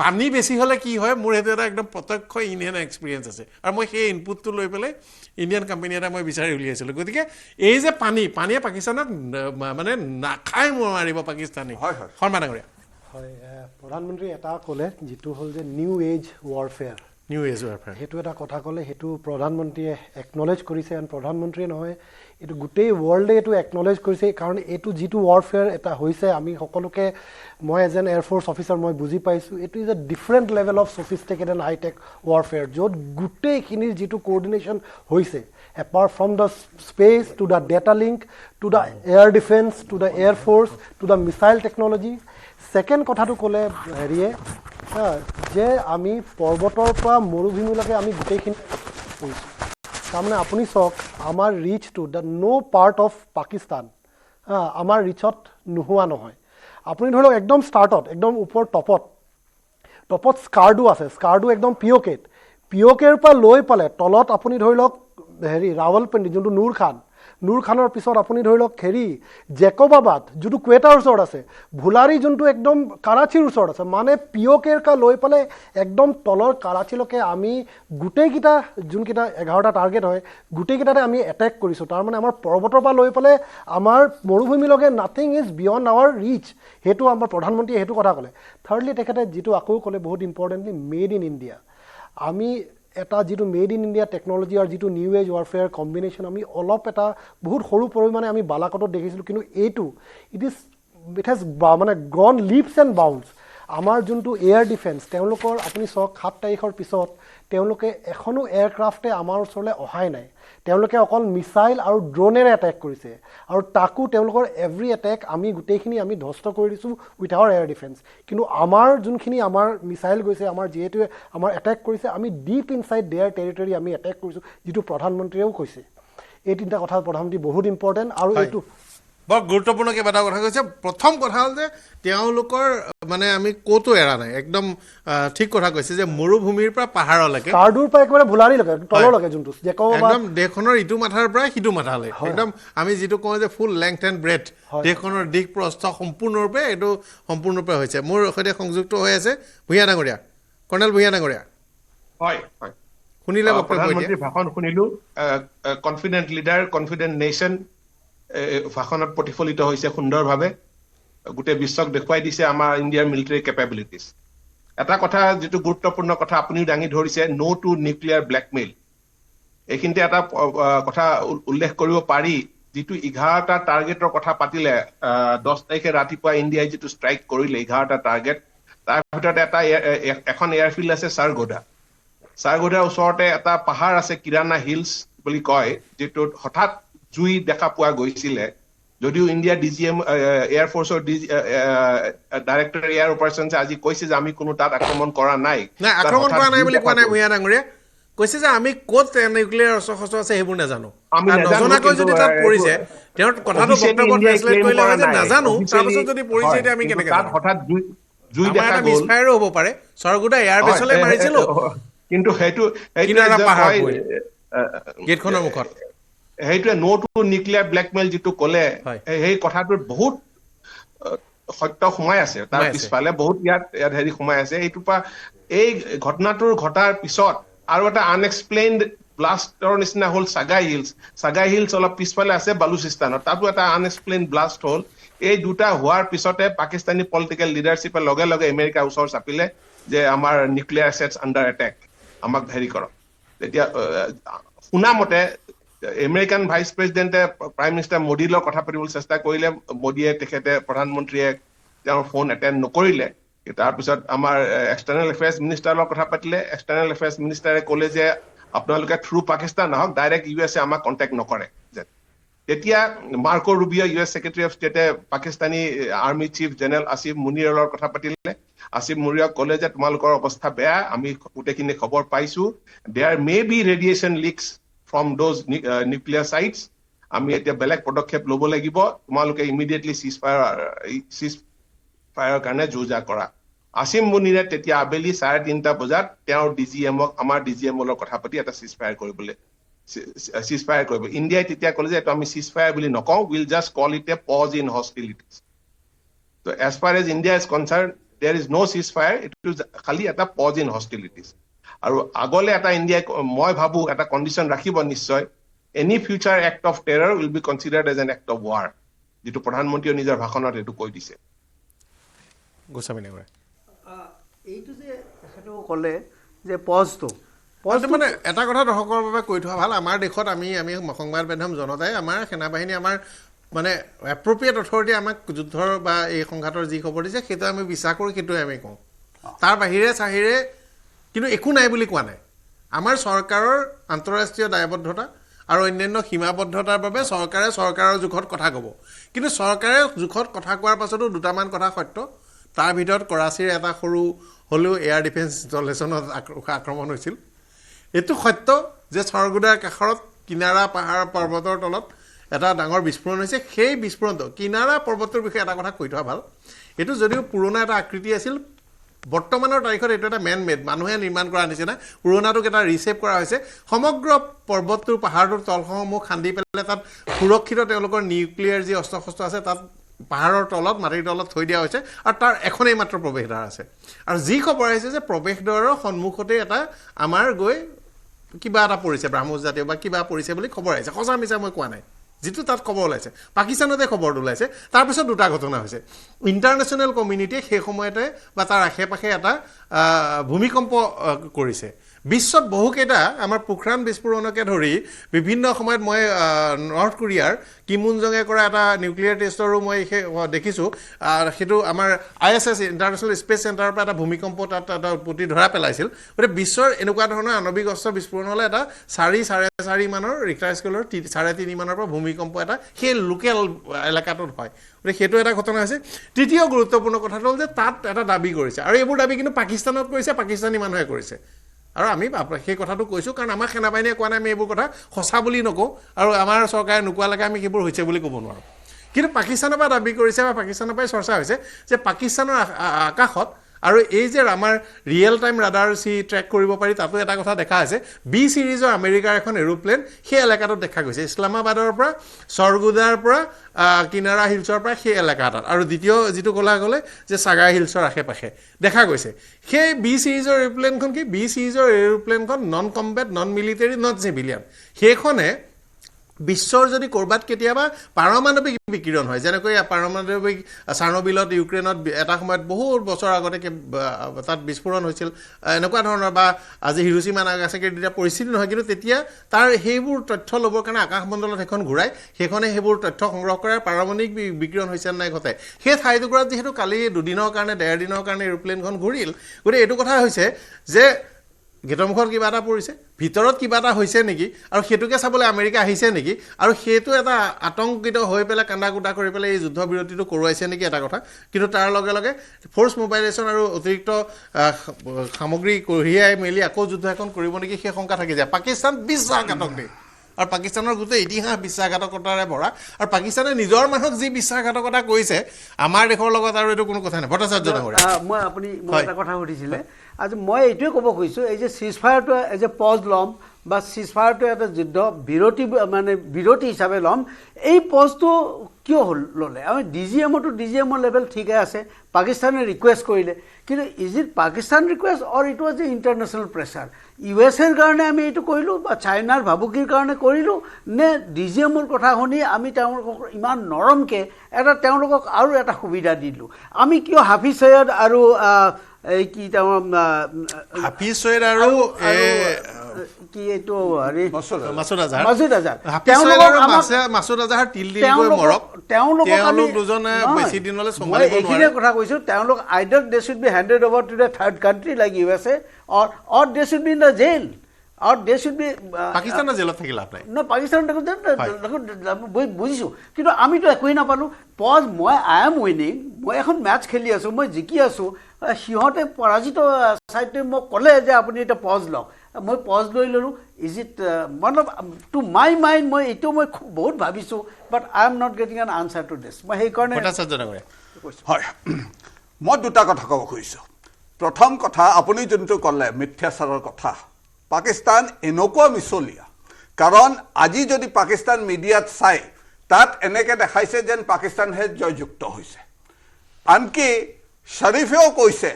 পানী বেছি হ'লে কি হয়, মোৰ সেইটো এটা একদম প্ৰত্যক্ষ ইণ্ডিয়ান এক্সপিৰিয়েঞ্চ আছে, আৰু মই সেই ইনপুটটো লৈ পেলাই ইণ্ডিয়ান কোম্পানী এটা মই বিচাৰি উলিয়াইছিলোঁ। গতিকে এই যে পানীয়ে পাকিস্তানক মানে নাখাই মাৰিব পাকিস্তানী। শৰ্মা ডাঙৰীয়া। হয়, প্ৰধানমন্ত্ৰী এটা ক'লে যিটো হ'ল যে new age warfare, new age warfare সেইটো এটা কথা ক'লে সেইটো প্ৰধানমন্ত্ৰীয়ে একনলেজ কৰিছে এণ্ড প্ৰধানমন্ত্ৰীয়ে নহয় এইটো গোটেই ৱৰ্ল্ডে এইটো একনলেজ কৰিছে কাৰণ এইটো যিটো ৱাৰফেয়াৰ এটা হৈছে আমি সকলোকে মই এজ এন এয়াৰফ'ৰ্চ অফিচাৰ মই বুজি পাইছোঁ এইটো is a different level of sophisticated and high tech warfare য'ত গোটেইখিনিৰ যিটো কোঅৰ্ডিনেশ্যন হৈছে apart from the space to the data link to the air defence to the air force to the missile technology second কথাটো ক'লে হেৰিয়ে যে আমি পৰ্বতৰ পৰা মৰুভূমিলৈকে আমি গোটেইখিনি কৰিছোঁ তাৰমানে আপুনি চাওক আমাৰ ৰিচটো the no' part of Pakistan আমাৰ ৰিচত নোহোৱা নহয় আপুনি ধৰি লওক একদম ষ্টাৰ্টত একদম ওপৰ টপত স্কাৰ্ডু আছে স্কাৰ্ডু একদম পিঅ'কেৰ পৰা লৈ পালে তলত আপুনি ধৰি লওক হেৰি ৰাৱলপিণ্ডি যোনটো নুৰ খানৰ পিছত আপুনি ধৰি লওক হেৰি জেকবাবাদ যোনটো কুৱেটাৰ ওচৰত আছে ভুলাৰী যোনটো একদম কাৰাচীৰ ওচৰত আছে মানে পিঅ'কেৰ পৰা লৈ পেলাই একদম তলৰ কাৰাচীলৈকে আমি গোটেইকেইটা যোনকেইটা 11টা টাৰ্গেট হয় গোটেইকেইটাতে আমি এটেক কৰিছোঁ তাৰমানে আমাৰ পৰ্বতৰ পৰা লৈ পেলাই আমাৰ মৰুভূমিলৈকে nothing is beyond our reach সেইটো আমাৰ প্ৰধানমন্ত্ৰীয়ে সেইটো কথা ক'লে থাৰ্ডলি তেখেতে যিটো আকৌ ক'লে বহুত ইম্পৰ্টেণ্টলি মেড ইন ইণ্ডিয়া আমি এটা যিটো মেড ইন ইণ্ডিয়া টেকনলজি আৰু যিটো নিউ এজ ৱাৰফেয়াৰ কম্বিনেশ্যন আমি অলপ এটা বহুত সৰু পৰিমাণে আমি বালাকটত দেখিছিলোঁ কিন্তু এইটো ইট হেজ মানে গ্ৰন লিপছ এণ্ড বাউণ্ডছ আমাৰ যোনটো এয়াৰ ডিফেন্স তেওঁলোকৰ আপুনি চাওক 7 তাৰিখৰ পিছত তেওঁলোকে এখনো এয়াৰক্ৰাফ্টে আমাৰ ওচৰলৈ অহাই নাই তেওঁলোকে অকল মিছাইল আৰু ড্ৰোনেৰে এটেক কৰিছে আৰু তাকো তেওঁলোকৰ এভৰি এটেক আমি গোটেইখিনি আমি ধ্বস্ত কৰি দিছোঁ উইথ আৱাৰ এয়াৰ ডিফেন্স কিন্তু আমাৰ যোনখিনি আমাৰ মিছাইল গৈছে আমাৰ যিহেতুৱে আমাৰ এটেক কৰিছে আমি ডিপ ইনচাইড দেয়াৰ টেৰিটৰী আমি এটেক কৰিছোঁ যিটো প্ৰধানমন্ত্ৰীয়েও কৈছে এই তিনিটা কথা প্ৰধানমন্ত্ৰী বহুত ইম্পৰ্টেণ্ট আৰু এইটো বৰ গুৰুত্বপূৰ্ণ কেইবাটাও কথা কৈছে প্ৰথম কথা হ'ল যে তেওঁলোকৰ মানে আমি ক'তো এৰা নাই একদম ঠিক কথা কৈছে যে মৰুভূমিৰ পৰা পাহাৰলৈকে কাৰ্ডুৰ পৰা একেবাৰে ভুলাৰীলৈকে তললৈকে যোনটো একদম দেশখনৰ ইটো মাথাৰ পৰা সিটো মাথালৈ একদম আমি যিটো কওঁ যে ফুল লেংথ এণ্ড ব্ৰেথ দেশখনৰ দিশ প্ৰস্থ সম্পূৰ্ণৰূপে এইটো সম্পূৰ্ণৰূপে হৈছে মোৰ সৈতে সংযুক্ত হৈ আছে ভূঞা ডাঙৰীয়া কৰ্ণেল ভূঞা ডাঙৰীয়া হয় হয় শুনিলে প্ৰধানমন্ত্ৰীৰ ভাষণ শুনিলো কনফিডেণ্ট লিডাৰ কনফিডেণ্ট নেশ্যন ভাষণত প্ৰতিফলিত হৈছে সুন্দৰভাৱে গোটেই বিশ্বক দেখুৱাই দিছে আমাৰ ইণ্ডিয়াৰ মিলিটাৰী কেপেবিলিটিজ এটা কথা যিটো গুৰুত্বপূৰ্ণ কথা আপুনিও দাঙি ধৰিছে ন' টু নিউক্লিয়াৰ ব্লেকমেইল এইখিনিতে এটা কথা উল্লেখ কৰিব পাৰি যিটো 11টা টাৰ্গেটৰ কথা পাতিলে 10 তাৰিখে ৰাতিপুৱা ইণ্ডিয়াই যিটো ষ্ট্ৰাইক কৰিলে 11টা টাৰ্গেট তাৰ ভিতৰত এখন এয়াৰফিল্ড আছে চাৰগোদাৰ ওচৰতে এটা পাহাৰ আছে কিৰাণা হিলছ বুলি কয় যিটোত হঠাৎ জুই দেখা পোৱা গৈছিলে যদিও ইণ্ডিয়া ডিজিএম এয়াৰফ'ৰ্চৰ ডাইৰেক্টৰ এয়াৰ অপাৰেশ্যনছে আজি কৈছে যে আমি কোনো তাত আক্ৰমণ কৰা নাই আক্ৰমণ কৰা নাই বুলি কোৱা নাই ভূঞা ডাঙৰীয়া কৈছে যে আমি ক'ত নিউক্লিয়াৰ অস্ত্ৰ আছে সেইবোৰ নাজানো নজনাকৈ যদি তাত পৰিছে তেওঁৰ কথাটো বক্তব্য ট্ৰেন্সলেট কৰিলে হয় যে নাজানো তাৰপিছত যদি পৰিছে এতিয়া আমি কেনেকৈ জানো হঠাৎ জুই দেখা গ'ল মিছফায়াৰো হ'ব পাৰে চাৰগোদা এয়াৰবেছলৈ মাৰিছিলো কিন্তু সেইটো গেটখনৰ মুখত সেইটোৱে ন' টু নিউক্লিয়াৰ ব্লেকমেইল যিটো ক'লে সেই কথাটোত বহুত সত্য সোমাই আছে তাৰ পিছফালে বহুত ইয়াত হেৰি সোমাই আছে এইটোৰ পৰা এই ঘটনাটোৰ ঘটাৰ পিছত আৰু এটা আনএক্সপ্লেইনড ব্লাষ্টৰ নিচিনা হ'ল চাগাই হিলছ অলপ পিছফালে আছে বালুচিস্তানত তাতো এটা আনএক্সপ্লেইনড ব্লাষ্ট হ'ল এই দুটা হোৱাৰ পিছতে পাকিস্তানী পলিটিকেল লিডাৰশ্বিপে লগে লগে আমেৰিকা ওচৰ চাপিলে যে আমাৰ নিউক্লিয়াৰ এছেটছ আণ্ডাৰ এটেক আমাক হেৰি কৰক তেতিয়া শুনা মতে আমেৰিকান ভাইচ প্ৰেচিডেণ্টে প্ৰাইম মিনিষ্টাৰ মোদীৰ লগত কথা পাতিবলৈ চেষ্টা কৰিলে মোদীয়ে প্ৰধানমন্ত্ৰীয়ে তেওঁৰ ফোন এটেণ্ড নকৰিলে তাৰপিছত আমাৰ এক্সটাৰ্নেল এফেয়াৰ্ছ মিনিষ্টাৰৰ লগত কথা পাতিলে এক্সটাৰ্নেল এফেয়াৰ্ছ মিনিষ্টাৰে ক'লে যে আপোনালোকে থ্ৰু পাকিস্তান আহক ডাইৰেক্ট USA আমাক কণ্টেক্ট নকৰে তেতিয়া Marco Rubio US secretary of ষ্টেটে Pakistani army chief general Asif মুনিৰৰ লগত কথা পাতিলে আসিফ মুনিৰক ক'লে যে তোমালোকৰ অৱস্থা বেয়া আমি গোটেইখিনি খবৰ পাইছো there may be radiation leaks from those nuclear sites আমি এতিয়া বেলেগ পদক্ষেপ ল'ব লাগিব তোমালোকে ইমিডিয়েটলি চিজ ফায়াৰৰ কাৰণে যুঁজা কৰা আসিফ মুনিৰে তেতিয়া আবেলি 3:30 বজাত তেওঁৰ আমাৰ ডিজিএমৰ লগত কথা পাতি এটা চিজ ফায়াৰ কৰিব ইণ্ডিয়াই তেতিয়া ক'লে যে এইটো আমি চিজ ফায়াৰ বুলি নকওঁ will just call it a pause in hostilities though as far as India is concern there is no' cease fire এইটো খালি এটা পজ ইন হষ্টিলিটিজ আৰু আগলৈ এটা ইণ্ডিয়াই মই ভাবোঁ এটা কণ্ডিশ্যন ৰাখিব নিশ্চয় any future act of terror will be considered as an act of war যিটো প্ৰধানমন্ত্ৰীয়ে নিজৰ ভাষণত এইটো কৈ দিছে গোস্বামী ডাঙৰীয়া এইটো যে তেখেতেও ক'লে যে পজটো মানে এটা কথা দৰ্শকৰ বাবে কৈ থোৱা ভাল আমাৰ দেশত আমি সংবাদ মাধ্যম জনতাই আমাৰ সেনাবাহিনী আমাৰ মানে এপ্ৰপ্ৰিয়েট অথৰিটি আমাক যুদ্ধৰ বা এই সংঘাতৰ যি খবৰ দিছে সেইটো আমি বিশ্বাস কৰোঁ সেইটোৱে আমি কওঁ তাৰ বাহিৰে চাহিৰে কিন্তু একো নাই বুলি কোৱা নাই আমাৰ চৰকাৰৰ আন্তঃৰাষ্ট্ৰীয় দায়বদ্ধতা আৰু অন্যান্য সীমাবদ্ধতাৰ বাবে চৰকাৰে চৰকাৰৰ জোখত কথা ক'ব কিন্তু চৰকাৰে জোখত কথা কোৱাৰ পাছতো দুটামান কথা সত্য তাৰ ভিতৰত কৰাচীৰ এটা সৰু হ'লেও এয়াৰ ডিফেন্স ইনষ্টলেশ্যনত আক্ৰমণ হৈছিল এইটো সত্য যে স্বৰ্গোদাৰ কাষৰত কিনাৰা পাহাৰ পৰ্বতৰ তলত এটা ডাঙৰ বিস্ফোৰণ হৈছে সেই বিস্ফোৰণটো কিনাৰা পৰ্বতৰ বিষয়ে এটা কথা কৈ থোৱা ভাল এইটো যদিও পুৰণা এটা আকৃতি আছিল বৰ্তমানৰ তাৰিখত এইটো এটা মেন মেড মানুহে নিৰ্মাণ কৰা নিচিনা পুৰণাটোক এটা ৰিচেপ কৰা হৈছে সমগ্ৰ পৰ্বতটোৰ পাহাৰটোৰ তলসমূহ খান্দি পেলাই তাত সুৰক্ষিত তেওঁলোকৰ নিউক্লিয়াৰ যি অস্ত্ৰ শস্ত্ৰ আছে তাত পাহাৰৰ তলত মাটিৰ তলত থৈ দিয়া হৈছে আৰু তাৰ এখনেই মাত্ৰ প্ৰৱেশদ্বাৰ আছে আৰু যি খবৰ আহিছে যে প্ৰৱেশদ্বাৰৰ সন্মুখতে এটা আমাৰ গৈ কিবা এটা পৰিছে ব্ৰাহ্মণ জাতীয় বা কিবা পৰিছে বুলি খবৰ আহিছে সঁচা মিছা মই কোৱা নাই যিটো তাত খবৰ ওলাইছে পাকিস্তানতে খবৰটো ওলাইছে তাৰপিছত দুটা ঘটনা হৈছে ইণ্টাৰনেশ্যনেল কমিউনিটিয়ে সেই সময়তে বা তাৰ আশে পাশে এটা ভূমিকম্প কৰিছে বিশ্বত বহুকেইটা আমাৰ পোখৰাণ বিস্ফোৰণকে ধৰি বিভিন্ন সময়ত মই নৰ্থ কোৰিয়াৰ কিম উন জঙে কৰা এটা নিউক্লিয়াৰ টেষ্টৰো মই দেখিছোঁ সেইটো আমাৰ ISS ইণ্টাৰনেশ্যনেল স্পেচ চেণ্টাৰৰ পৰা এটা ভূমিকম্প তাত এটা উৎপত্তি ধৰা পেলাইছিল গতিকে বিশ্বৰ এনেকুৱা ধৰণৰ আণৱিক অস্ত্ৰ বিস্ফোৰণ হ'লে এটা 4.5 মানৰ ৰিক্টাৰ স্কেলৰ 3.5 মানৰ পৰা ভূমিকম্প এটা সেই লোকেল এলেকাটোত হয় গতিকে সেইটো এটা ঘটনা হৈছে তৃতীয় গুৰুত্বপূৰ্ণ কথাটো হ'ল যে তাত এটা দাবী কৰিছে আৰু এইবোৰ দাবী কিন্তু পাকিস্তানত কৰিছে পাকিস্তানী মানুহে কৰিছে আৰু আমি সেই কথাটো কৈছোঁ কাৰণ আমাৰ সেনাবাহিনীয়ে কোৱা নাই আমি এইবোৰ কথা সঁচা বুলি নকওঁ আৰু আমাৰ চৰকাৰে নোকোৱালৈকে আমি সেইবোৰ হৈছে বুলি ক'ব নোৱাৰোঁ কিন্তু পাকিস্তানৰ পৰা দাবী কৰিছে বা পাকিস্তানৰ পৰাই চৰ্চা হৈছে যে পাকিস্তানৰ আকাশত আৰু এই যে আমাৰ ৰিয়েল টাইম ৰাডাৰ ট্ৰেক কৰিব পাৰি তাতো এটা কথা দেখা হৈছে বি চিৰিজৰ আমেৰিকাৰ এখন এৰোপ্লেন সেই এলেকাটোত দেখা গৈছে ইছলামাবাদৰ পৰা স্বৰ্গোদাৰ পৰা কিনাৰা হিলছৰ পৰা সেই এলেকা এটাত আৰু দ্বিতীয় যিটো ক'লা গ'লে যে সাগা হিলছৰ আশে পাশে দেখা গৈছে সেই বি চিৰিজৰ এৰোপ্লেনখন কি বি চিৰিজৰ এৰোপ্লেনখন non combat non military not civilian সেইখনে বিশ্বৰ যদি ক'ৰবাত কেতিয়াবা পাৰমাণৱিক বিকিৰণ হয় যেনেকৈ পাৰমাণৱিক চাৰ্ণোবিলত ইউক্ৰেইনত এটা সময়ত বহুত বছৰ আগতে তাত বিস্ফোৰণ হৈছিল এনেকুৱা ধৰণৰ বা আজি হিৰোচিমা নাগাচাকিৰ তেতিয়া পৰিস্থিতি নহয় কিন্তু তেতিয়া তাৰ সেইবোৰ তথ্য ল'বৰ কাৰণে আকাশমণ্ডলত সেইখন ঘূৰাই সেইখনে সেইবোৰ তথ্য সংগ্ৰহ কৰে পাৰমাণৱিক বিকিৰণ হৈছে নাই ঘটাই সেই ঠাইটুকুৰাত যিহেতু কালি দুদিনৰ কাৰণে 1.5 দিনৰ কাৰণে এৰোপ্লেনখন ঘূৰিল গতিকে এইটো কথা হৈছে যে গেটমুখত কিবা এটা পৰিছে ভিতৰত কিবা এটা হৈছে নেকি আৰু সেইটোকে চাবলৈ আমেৰিকা আহিছে নেকি আৰু সেইটো এটা আতংকিত হৈ পেলাই কান্দা কুটা কৰি পেলাই এই যুদ্ধ বিৰতিটো কৰোৱাইছে নেকি এটা কথা কিন্তু তাৰ লগে লগে ফ'ৰ্চ মোবাইলেশ্যন আৰু অতিৰিক্ত সামগ্ৰী কঢ়িয়াই মেলি আকৌ যুদ্ধ এখন কৰিব নেকি সেই শংকা থাকি যায় পাকিস্তান বিশ্বাসঘাতক দেশ আৰু পাকিস্তানৰ গোটেই ইতিহাস বিশ্বাসঘাতকতাৰে ভৰা আৰু পাকিস্তানে নিজৰ মানুহক যি বিশ্বাসঘাতকতা কৰিছে আমাৰ দেশৰ লগত আৰু এইটো কোনো কথা নাই ভট্টাচাৰ্য ডাঙৰীয়া আপুনি এটা কথা সুধিছিলে আজি মই এইটোৱে ক'ব খুজিছোঁ এই যে চিজফায়াৰটো এজ এ পজ ল'ম বা চিজফায়াৰটো এটা যুদ্ধ বিৰতি হিচাপে ল'ম এই পজটো কিয় ল'লে আমি DGMৰ লেভেল ঠিকে আছে পাকিস্তানে ৰিকুৱেষ্ট কৰিলে কিন্তু is it Pakistan request or it was a international pressure USAৰ কাৰণে আমি এইটো কৰিলোঁ বা চাইনাৰ ভাবুকিৰ কাৰণে কৰিলোঁ নে DGMৰ কথা শুনি আমি তেওঁলোকক ইমান নৰমকৈ তেওঁলোকক আৰু এটা সুবিধা দিলোঁ আমি কিয় হাফিজ সৈয়দ আৰু এই কি হাফিজ সৈয়দ আৰু কি এইটো হেৰি মাছুদ আজহাৰ মাছুদ আজহাৰ তেওঁলোক দুজনে বেছি দিনলৈ চম্ভালিব নোৱাৰে এইখিনিয়ে কথা কৈছোঁ তেওঁলোক either they should be handed over to the third country like USA or they should be in the jail or they should be পাকিস্তানৰ জেলত থাকি লাভ নাই পাকিস্তানত বুজিছোঁ কিন্তু আমিতো একোৱেই নাপালোঁ পজ আই এম উইনিং মই এখন মেটচ খেলি আছোঁ মই জিকি আছোঁ সিহঁতে পৰাজিত চাইডটোৱে মোক ক'লে যে আপুনি এতিয়া পজ লওক মই পজ লৈ ল'লোঁ is it to my mind মই এইটো মই বহুত ভাবিছোঁ but I am not getting an answer to this মই সেইকাৰণে হয় মই দুটা কথা ক'ব খুজিছোঁ প্ৰথম কথা আপুনি যোনটো ক'লে মিথ্যাচাৰৰ কথা পাকিস্তান এনেকুৱা মিছলীয়া কাৰণ আজি যদি পাকিস্তান মিডিয়াত চাই তাত এনেকৈ দেখাইছে যেন পাকিস্তানহে জয়যুক্ত হৈছে আনকি শ্বৰীফেও কৈছে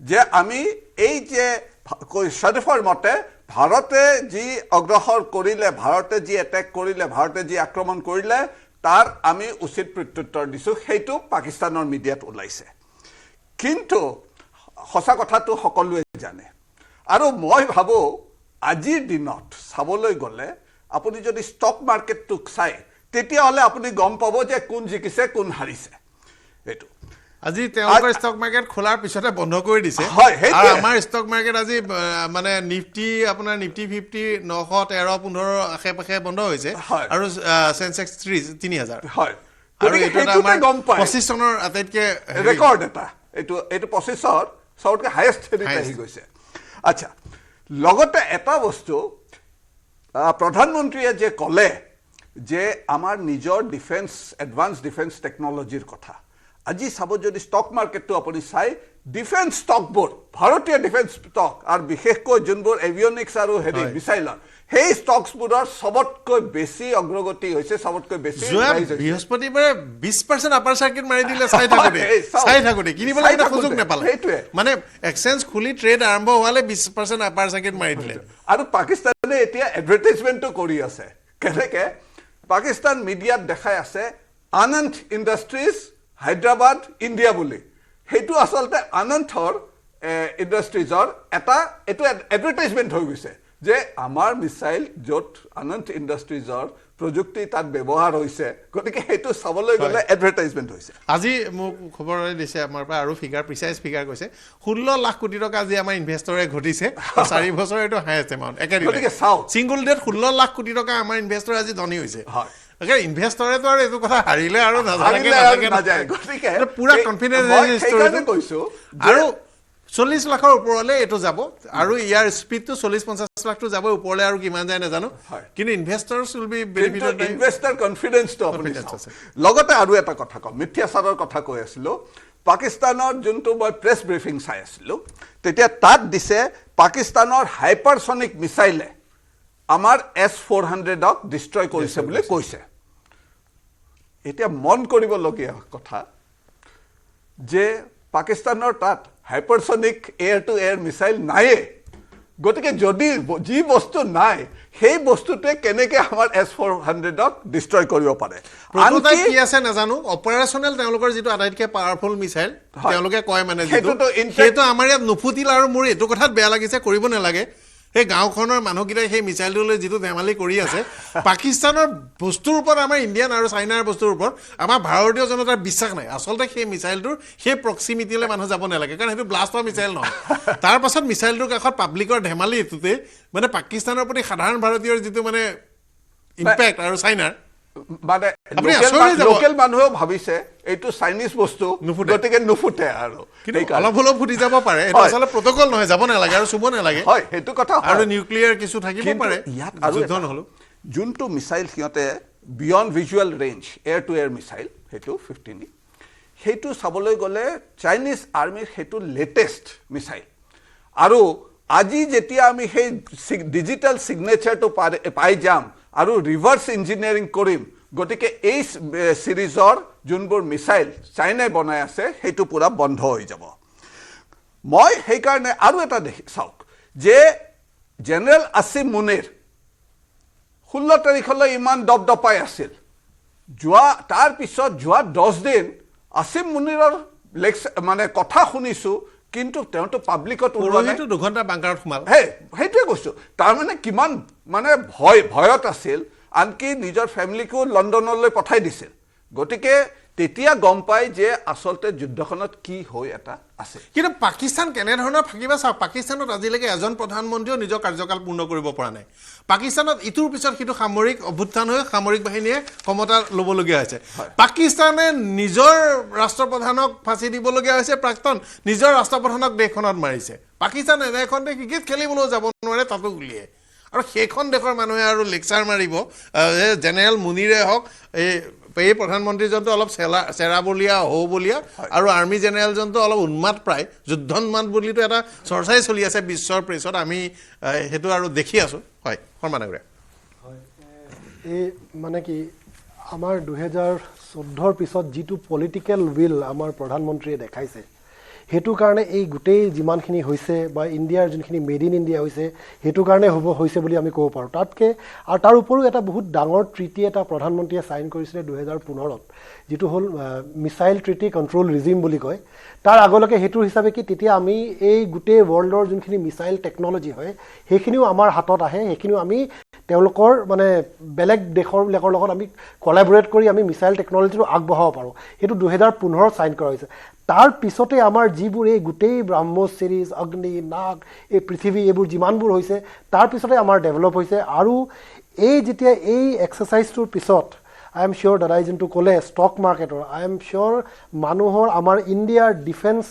যে আমি এই যে শ্বৰীফৰ মতে ভাৰতে যি অগ্ৰসৰ কৰিলে ভাৰতে যি এটেক কৰিলে ভাৰতে যি আক্ৰমণ কৰিলে তাৰ আমি উচিত প্ৰত্যুত্তৰ দিছোঁ সেইটো পাকিস্তানৰ মিডিয়াত ওলাইছে কিন্তু সঁচা কথাটো সকলোৱে জানে আৰু মই ভাবোঁ আজিৰ দিনত চাবলৈ গ'লে আপুনি যদি ষ্টক মাৰ্কেটটোক চাই তেতিয়াহ'লে আপুনি গম পাব যে কোন জিকিছে কোন হাৰিছে এইটো আজি তেওঁলোকৰ ষ্টক মাৰ্কেট খোলাৰ পিছতে বন্ধ কৰি দিছে হয়, সেইটোৱে। আৰু আমাৰ ষ্টক মাৰ্কেট আজি মানে নিফটি আপোনাৰ নিফটি 50 913-15 আশে-পাশে বন্ধ হৈছে হয়। আৰু সেনসেক্স 3000 হয় আৰু গতিকে এইটো এটা সেইটোতে আমাৰ গম পায় 25 চনৰ আটাইতকৈ ৰেকৰ্ড এটা এইটো 25ৰ চবতকৈ হায়েষ্ট হেৰিত আহি Highest। গৈছে আচ্ছা লগতে এটা বস্তু প্ৰধানমন্ত্ৰীয়ে যে ক'লে যে আমাৰ নিজৰ ডিফেন্স এডভান্স ডিফেন্স টেকনলজিৰ কথা আজি চাব যদি ষ্টক মাৰ্কেটটো আপুনি চাই ডিফেন্স ষ্টকবোৰ ভাৰতীয় ডিফেন্স ষ্টক আৰু বিশেষকৈ যোনবোৰ এভিয়নিক্স আৰু হেৰি মিছাইলৰ সেই ষ্টকছবোৰৰ চবতকৈ বেছি অগ্ৰগতি হৈছে চবতকৈ বেছি যোৱা rise হৈছে। বৃহস্পতিবাৰে 20% আপাৰ চাৰ্কিট মাৰি দিলে চাই থাকোতে কিনিবলৈ চাই এটা থাকোতে, সুযোগ নাপালে সেইটোৱে। মানে এক্সচেঞ্জ খুলি ট্ৰেড আৰম্ভ হোৱালে 20% আপাৰ চাৰ্কিট মাৰি দিলে আৰু পাকিস্তানে এতিয়া এডভাৰটাইজমেণ্টটো কৰি আছে কেনেকৈ পাকিস্তান মিডিয়াত দেখাই আছে আনন্দ ইণ্ডাষ্ট্ৰিজ হায়দৰাবাদ ইণ্ডিয়া বুলি সেইটো আচলতে আনন্দৰ ইণ্ডাষ্ট্ৰিজৰ এটা এইটো এডভাৰটাইজমেণ্ট হৈ গৈছে যে আমাৰ মিছাইল য'ত আনন্দ ইণ্ডাষ্ট্ৰিজৰ প্ৰযুক্তি তাত ব্যৱহাৰ হৈছে গতিকে সেইটো চাবলৈ গ'লে এডভাৰটাইজমেণ্ট হৈছে আজি মোক খবৰ দিছে আমাৰ পৰা আৰু প্ৰিচাইজ ফিগাৰ কৈছে 16 লাখ কোটি টকা আজি আমাৰ ইনভেষ্টৰে ঘটিছে 4 বছৰ এইটো হাইয়েষ্ট এমাউণ্ট গতিকে চাওক। সিংগল ডেট 16 লাখ কোটি টকা আমাৰ ইনভেষ্টৰ আজি ধনী হৈছে হয়। ইনভেষ্টৰেতো আৰু এইটো কথা হাৰিলে আৰু হাৰিলে আৰু নাযায় গতিকে পুৰা কনফিডেন্স মই সেইকাৰণে কৈছোঁ আৰু 40 লাখৰ ওপৰলৈ এইটো যাব আৰু ইয়াৰ স্পীডটো 40-50 লাখটো যাব ওপৰলৈ আৰু কিমান যায় নাজানো কিন্তু ইনভেষ্টৰছ উইল বি বেনিফিটেড ইনভেষ্টাৰ কনফিডেন্সটো আপুনি Confidence চাওক। আছে। লগতে আৰু এটা কথা কম মিথ্যাচাৰৰ কথা কৈ আছিলোঁ পাকিস্তানৰ যোনটো মই প্ৰেছ ব্ৰিফিং চাই আছিলোঁ তেতিয়া তাত দিছে পাকিস্তানৰ হাইপাৰছনিক মিছাইলে আমাৰ S-400ক ডিষ্ট্ৰয় কৰিছে বুলি কৈছে এতিয়া মন কৰিবলগীয়া কথা যে পাকিস্তানৰ তাত hypersonic air to air missile নায়ে গতিকে যদি যি বস্তু নাই সেই বস্তুটোৱে কেনেকৈ আমাৰ S-400ক ডিষ্ট্ৰয় কৰিব পাৰে প্ৰটোটাইপ কি আছে নাজানো অপাৰেশ্যনেল তেওঁলোকৰ যিটো আটাইতকৈ পাৱাৰফুল মিছাইল তেওঁলোকে কয় মানে সেইটো আমাৰ ইয়াত নুফুটিল আৰু মোৰ এইটো কথাত বেয়া লাগিছে কৰিব নালাগে সেই গাঁওখনৰ মানুহকেইটাই সেই মিছাইলটোলৈ যিটো ধেমালি কৰি আছে পাকিস্তানৰ বস্তুৰ ওপৰত আমাৰ ইণ্ডিয়ান আৰু চাইনাৰ বস্তুৰ ওপৰত আমাৰ ভাৰতীয় জনতাৰ বিশ্বাস নাই আচলতে সেই মিছাইলটোৰ সেই প্ৰক্সিমিটিলৈ মানুহ যাব নালাগে কাৰণ সেইটো ব্লাষ্ট হোৱা মিছাইল নহয় তাৰ পাছত মিছাইলটোৰ কাষত পাব্লিকৰ ধেমালি এইটোতে মানে পাকিস্তানৰ প্ৰতি সাধাৰণ ভাৰতীয়ৰ যিটো মানে ইম্পেক্ট আৰু চাইনাৰ মানে আপুনি আচৰিত হৈ যাব। লোকেল মানুহেও ভাবিছে এইটো চাইনিজ বস্তু নুফুটে। গতিকে নুফুটে আৰু কিন্তু সেইকাৰণে। অলপ হ'লেও ফুটি যাব পাৰে এইটো হয়। আচলতে প্ৰট'কল নহয় যাব নালাগে আৰু চুব নালাগে হয় সেইটো কথা হয়। আৰু নিউক্লিয়াৰ কিছু থাকিব কিন্তু পাৰে ইয়াত আৰু যুদ্ধ এটা, নহ'লেও যোনটো মিছাইল সিহঁতে beyond visual range air to air missile সেইটো 15 সেইটো চাবলৈ গ'লে চাইনিজ আৰ্মিৰ সেইটো লেটেষ্ট মিছাইল আৰু আজি যেতিয়া আমি সেই ডিজিটেল ছিগনেচাৰটো পাই যাম আৰু ৰিভাৰ্ছ ইঞ্জিনিয়াৰিং কৰিম গতিকে এই চিৰিজৰ যোনবোৰ মিছাইল চাইনাই বনাই আছে সেইটো পূৰা বন্ধ হৈ যাব মই সেইকাৰণে আৰু এটা চাওক যে জেনেৰেল আসিম মুনিৰ 16 তাৰিখলৈ ইমান দপদপাই আছিল তাৰ পিছত যোৱা 10 দিন আসিম মুনিৰৰ মানে কথা শুনিছোঁ কিন্তু তেওঁতো পাব্লিকত ওলোৱা নাই 2 ঘণ্টা বাংকাৰত সোমাল সেইটোৱে কৈছোঁ তাৰমানে কিমান মানে ভয়ত আছিল আনকি নিজৰ ফেমিলিকো লণ্ডনলৈ পঠাই দিছিল গতিকে তেতিয়া গম পাই যে আচলতে যুদ্ধখনত কি হৈ এটা আছে কিন্তু পাকিস্তান কেনেধৰণৰ ফাকিবা চাওক পাকিস্তানত আজিলৈকে এজন প্ৰধানমন্ত্ৰীও নিজৰ কাৰ্যকাল পূৰ্ণ কৰিব পৰা নাই পাকিস্তানত ইটোৰ পিছত সিটো সামৰিক অভ্যুত্থান হৈ সামৰিক বাহিনীয়ে ক্ষমতা ল'বলগীয়া হৈছে পাকিস্তানে নিজৰ ৰাষ্ট্ৰপ্ৰধানক ফাঁচি দিবলগীয়া হৈছে প্ৰাক্তন নিজৰ ৰাষ্ট্ৰপ্ৰধানক দেশখনত মাৰিছে পাকিস্তান এনে এখন দেশ ক্ৰিকেট খেলিবলৈও যাব নোৱাৰে তাতো উলিয়াই আৰু সেইখন দেশৰ মানুহে আৰু লেকচাৰ মাৰিব জেনেৰেল মুনিৰে হওক এই প্ৰধানমন্ত্ৰীজনটো অলপ চেৰাবলীয়া হৌবলীয়া আৰু আৰ্মি জেনেৰেলজনটো অলপ উন্মাদ প্ৰায় যুদ্ধোন্মাদ বুলিতো এটা চৰ্চাই চলি আছে বিশ্বৰ প্ৰেছত আমি সেইটো আৰু দেখি আছোঁ হয় শৰ্মা ডাঙৰীয়া এই মানে কি আমাৰ 2014 পিছত যিটো পলিটিকেল উইল আমাৰ প্ৰধানমন্ত্ৰীয়ে দেখাইছে সেইটো কাৰণে এই গোটেই যিমানখিনি হৈছে বা ইণ্ডিয়াৰ যোনখিনি মেড ইন ইণ্ডিয়া হৈছে সেইটো কাৰণে হৈছে বুলি আমি ক'ব পাৰোঁ তাতকৈ আৰু তাৰ উপৰিও এটা বহুত ডাঙৰ ট্ৰিটি এটা প্ৰধানমন্ত্ৰীয়ে ছাইন কৰিছিলে 2015ত যিটো হ'ল মিছাইল ট্ৰিটি কণ্ট্ৰল ৰিজিম বুলি কয় তাৰ আগলৈকে সেইটো হিচাপে কি তেতিয়া আমি এই গোটেই ৱৰ্ল্ডৰ যোনখিনি মিছাইল টেকন'লজি হয় সেইখিনিও আমাৰ হাতত আহে সেইখিনিও আমি তেওঁলোকৰ মানে বেলেগ দেশৰবিলাকৰ লগত আমি কলাবৰেট কৰি আমি মিছাইল টেকন'লজিটো আগবঢ়াব পাৰোঁ সেইটো 2015ত ছাইন কৰা হৈছে তাৰ পিছতে আমাৰ যিবোৰ এই গোটেই ব্ৰহ্মছ চিৰিজ অগ্নি নাগ এই পৃথিৱী এইবোৰ যিমানবোৰ হৈছে তাৰ পিছতে আমাৰ ডেভেলপ হৈছে আৰু এই যেতিয়া এই এক্সাৰচাইজটোৰ পিছত আই এম চিয়'ৰ দাদাই যোনটো ক'লে ষ্টক মাৰ্কেটৰ আই এম চিয়'ৰ মানুহৰ আমাৰ ইণ্ডিয়াৰ ডিফেন্স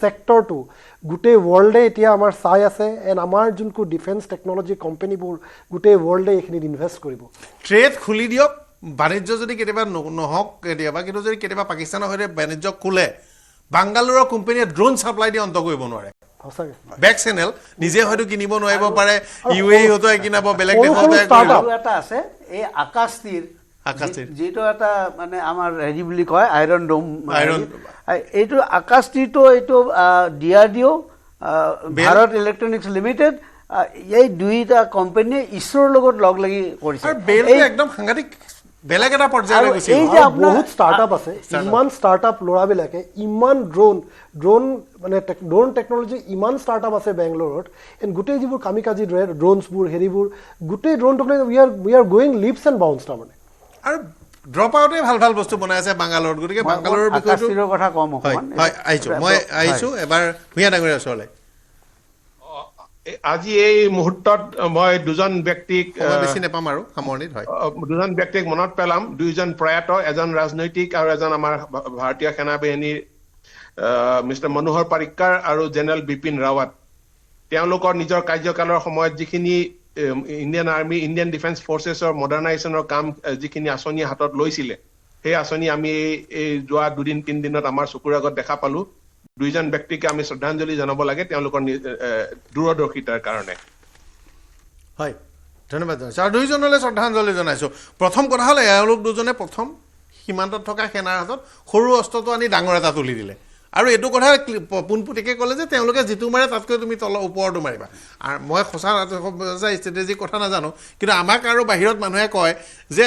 ছেক্টৰটো গোটেই ৱৰ্ল্ডে এতিয়া আমাৰ চাই আছে এণ্ড আমাৰ যোনটো ডিফেন্স টেকন'লজি কোম্পানীবোৰ গোটেই ৱৰ্ল্ডে এইখিনিত ইনভেষ্ট কৰিব ট্ৰেড খুলি দিয়ক বাণিজ্য যদি কেতিয়াবা নহওক কেতিয়াবা কিন্তু যদি কেতিয়াবা পাকিস্তানৰ সৈতে বাণিজ্য খোলে বাংগালোৰৰ কোম্পানীয়ে ড্ৰোন ছাপ্লাই দি অন্ত কৰিব নোৱাৰে সঁচাকৈ বেক চেনেল নিজে হয়তো কিনিব নোৱাৰিব পাৰে ইউ এ হয়তো কিনাব বেলেগ সৰু সৰু দেশৰ startup। আৰু এটা আছে এই আকাশতীৰ আকাশতীৰ। যিটো এটা মানে আমাৰ হেৰি বুলি কয় আইৰণ ডোম আইৰণ- এইটো আকাশতীৰটো এইটো DRDO ভাৰত ইলেক্ট্ৰনিক্স লিমিটেড এই দুইটা কোম্পানীয়ে ইছৰোৰ লগত লগ লাগি কৰিছে আৰু বেলটো একদম সাংঘাতিক বেলেগ এটা পৰ্যায়লৈ আৰু গুচি এই গ'ল। যে আৰু বহুত ষ্টাৰ্টআপ আছে ইমান ষ্টাৰ্টআপ ল'ৰাবিলাকে ইমান ড্ৰোন মানে ড্ৰোন টেকন'লজি ইমান ষ্টাৰ্টআপ আছে বেংগলোৰত এণ্ড গোটেই যিবোৰ কামিকাজি ড্ৰোনছবোৰ হেৰিবোৰ গোটেই drone technology we are going লিপছ এণ্ড বাউন্স তাৰমানে আৰু ড্ৰপ আউটে ভাল ভাল বস্তু বনাই আছে বাংগালোৰত গতিকে বাংগালোৰৰ বিষয়টো আকাশতীৰৰ কথা কম হয় অকণমান হয় আহিছোঁ মই আহিছোঁ এবাৰ ভূঞা ডাঙৰীয়াৰ ওচৰলৈ আজি এই মুহূৰ্তত মই দুজন ব্যক্তিক সময় বেছি নাপাম আৰু সামৰণিত হয় দুজন ব্যক্তিক মনত পেলাম দুইজন প্ৰয়াত এজন ৰাজনৈতিক আৰু এজন আমাৰ ভাৰতীয় সেনা বাহিনীৰ মিষ্টাৰ মনোহৰ পাৰিক্কাৰ আৰু জেনেৰেল বিপিন ৰাৱাট তেওঁলোকৰ নিজৰ কাৰ্যকালৰ সময়ত যিখিনি ইণ্ডিয়ান আৰ্মি ইণ্ডিয়ান ডিফেন্স ফৰ্চেছৰ মডাৰ্ণাইজেশ্যনৰ কাম যিখিনি আঁচনি হাতত লৈছিলে সেই আঁচনি আমি এই যোৱা 2-3 দিনত আমাৰ চকুৰ আগত দেখা পালো দুইজন ব্যক্তিকে আমি শ্ৰদ্ধাঞ্জলি জনাব লাগে তেওঁলোকৰ দূৰদৰ্শিতাৰ কাৰণে হয় ধন্যবাদ জনাইছোঁ আৰু দুইজনলৈ শ্ৰদ্ধাঞ্জলি জনাইছোঁ প্ৰথম কথা হ'ল এওঁলোক দুজনে প্ৰথম সীমান্তত থকা সেনাৰ হাতত সৰু অস্ত্ৰটো আনি ডাঙৰ এটা তুলি দিলে আৰু এইটো কথা পোনপটীয়াকৈ ক'লে যে তেওঁলোকে যিটো মাৰে তাতকৈ তুমি ওপৰটো মাৰিবা আৰু মই সঁচা ষ্ট্ৰেটেজিক কথা নাজানো কিন্তু আমাক আৰু বাহিৰত মানুহে কয় যে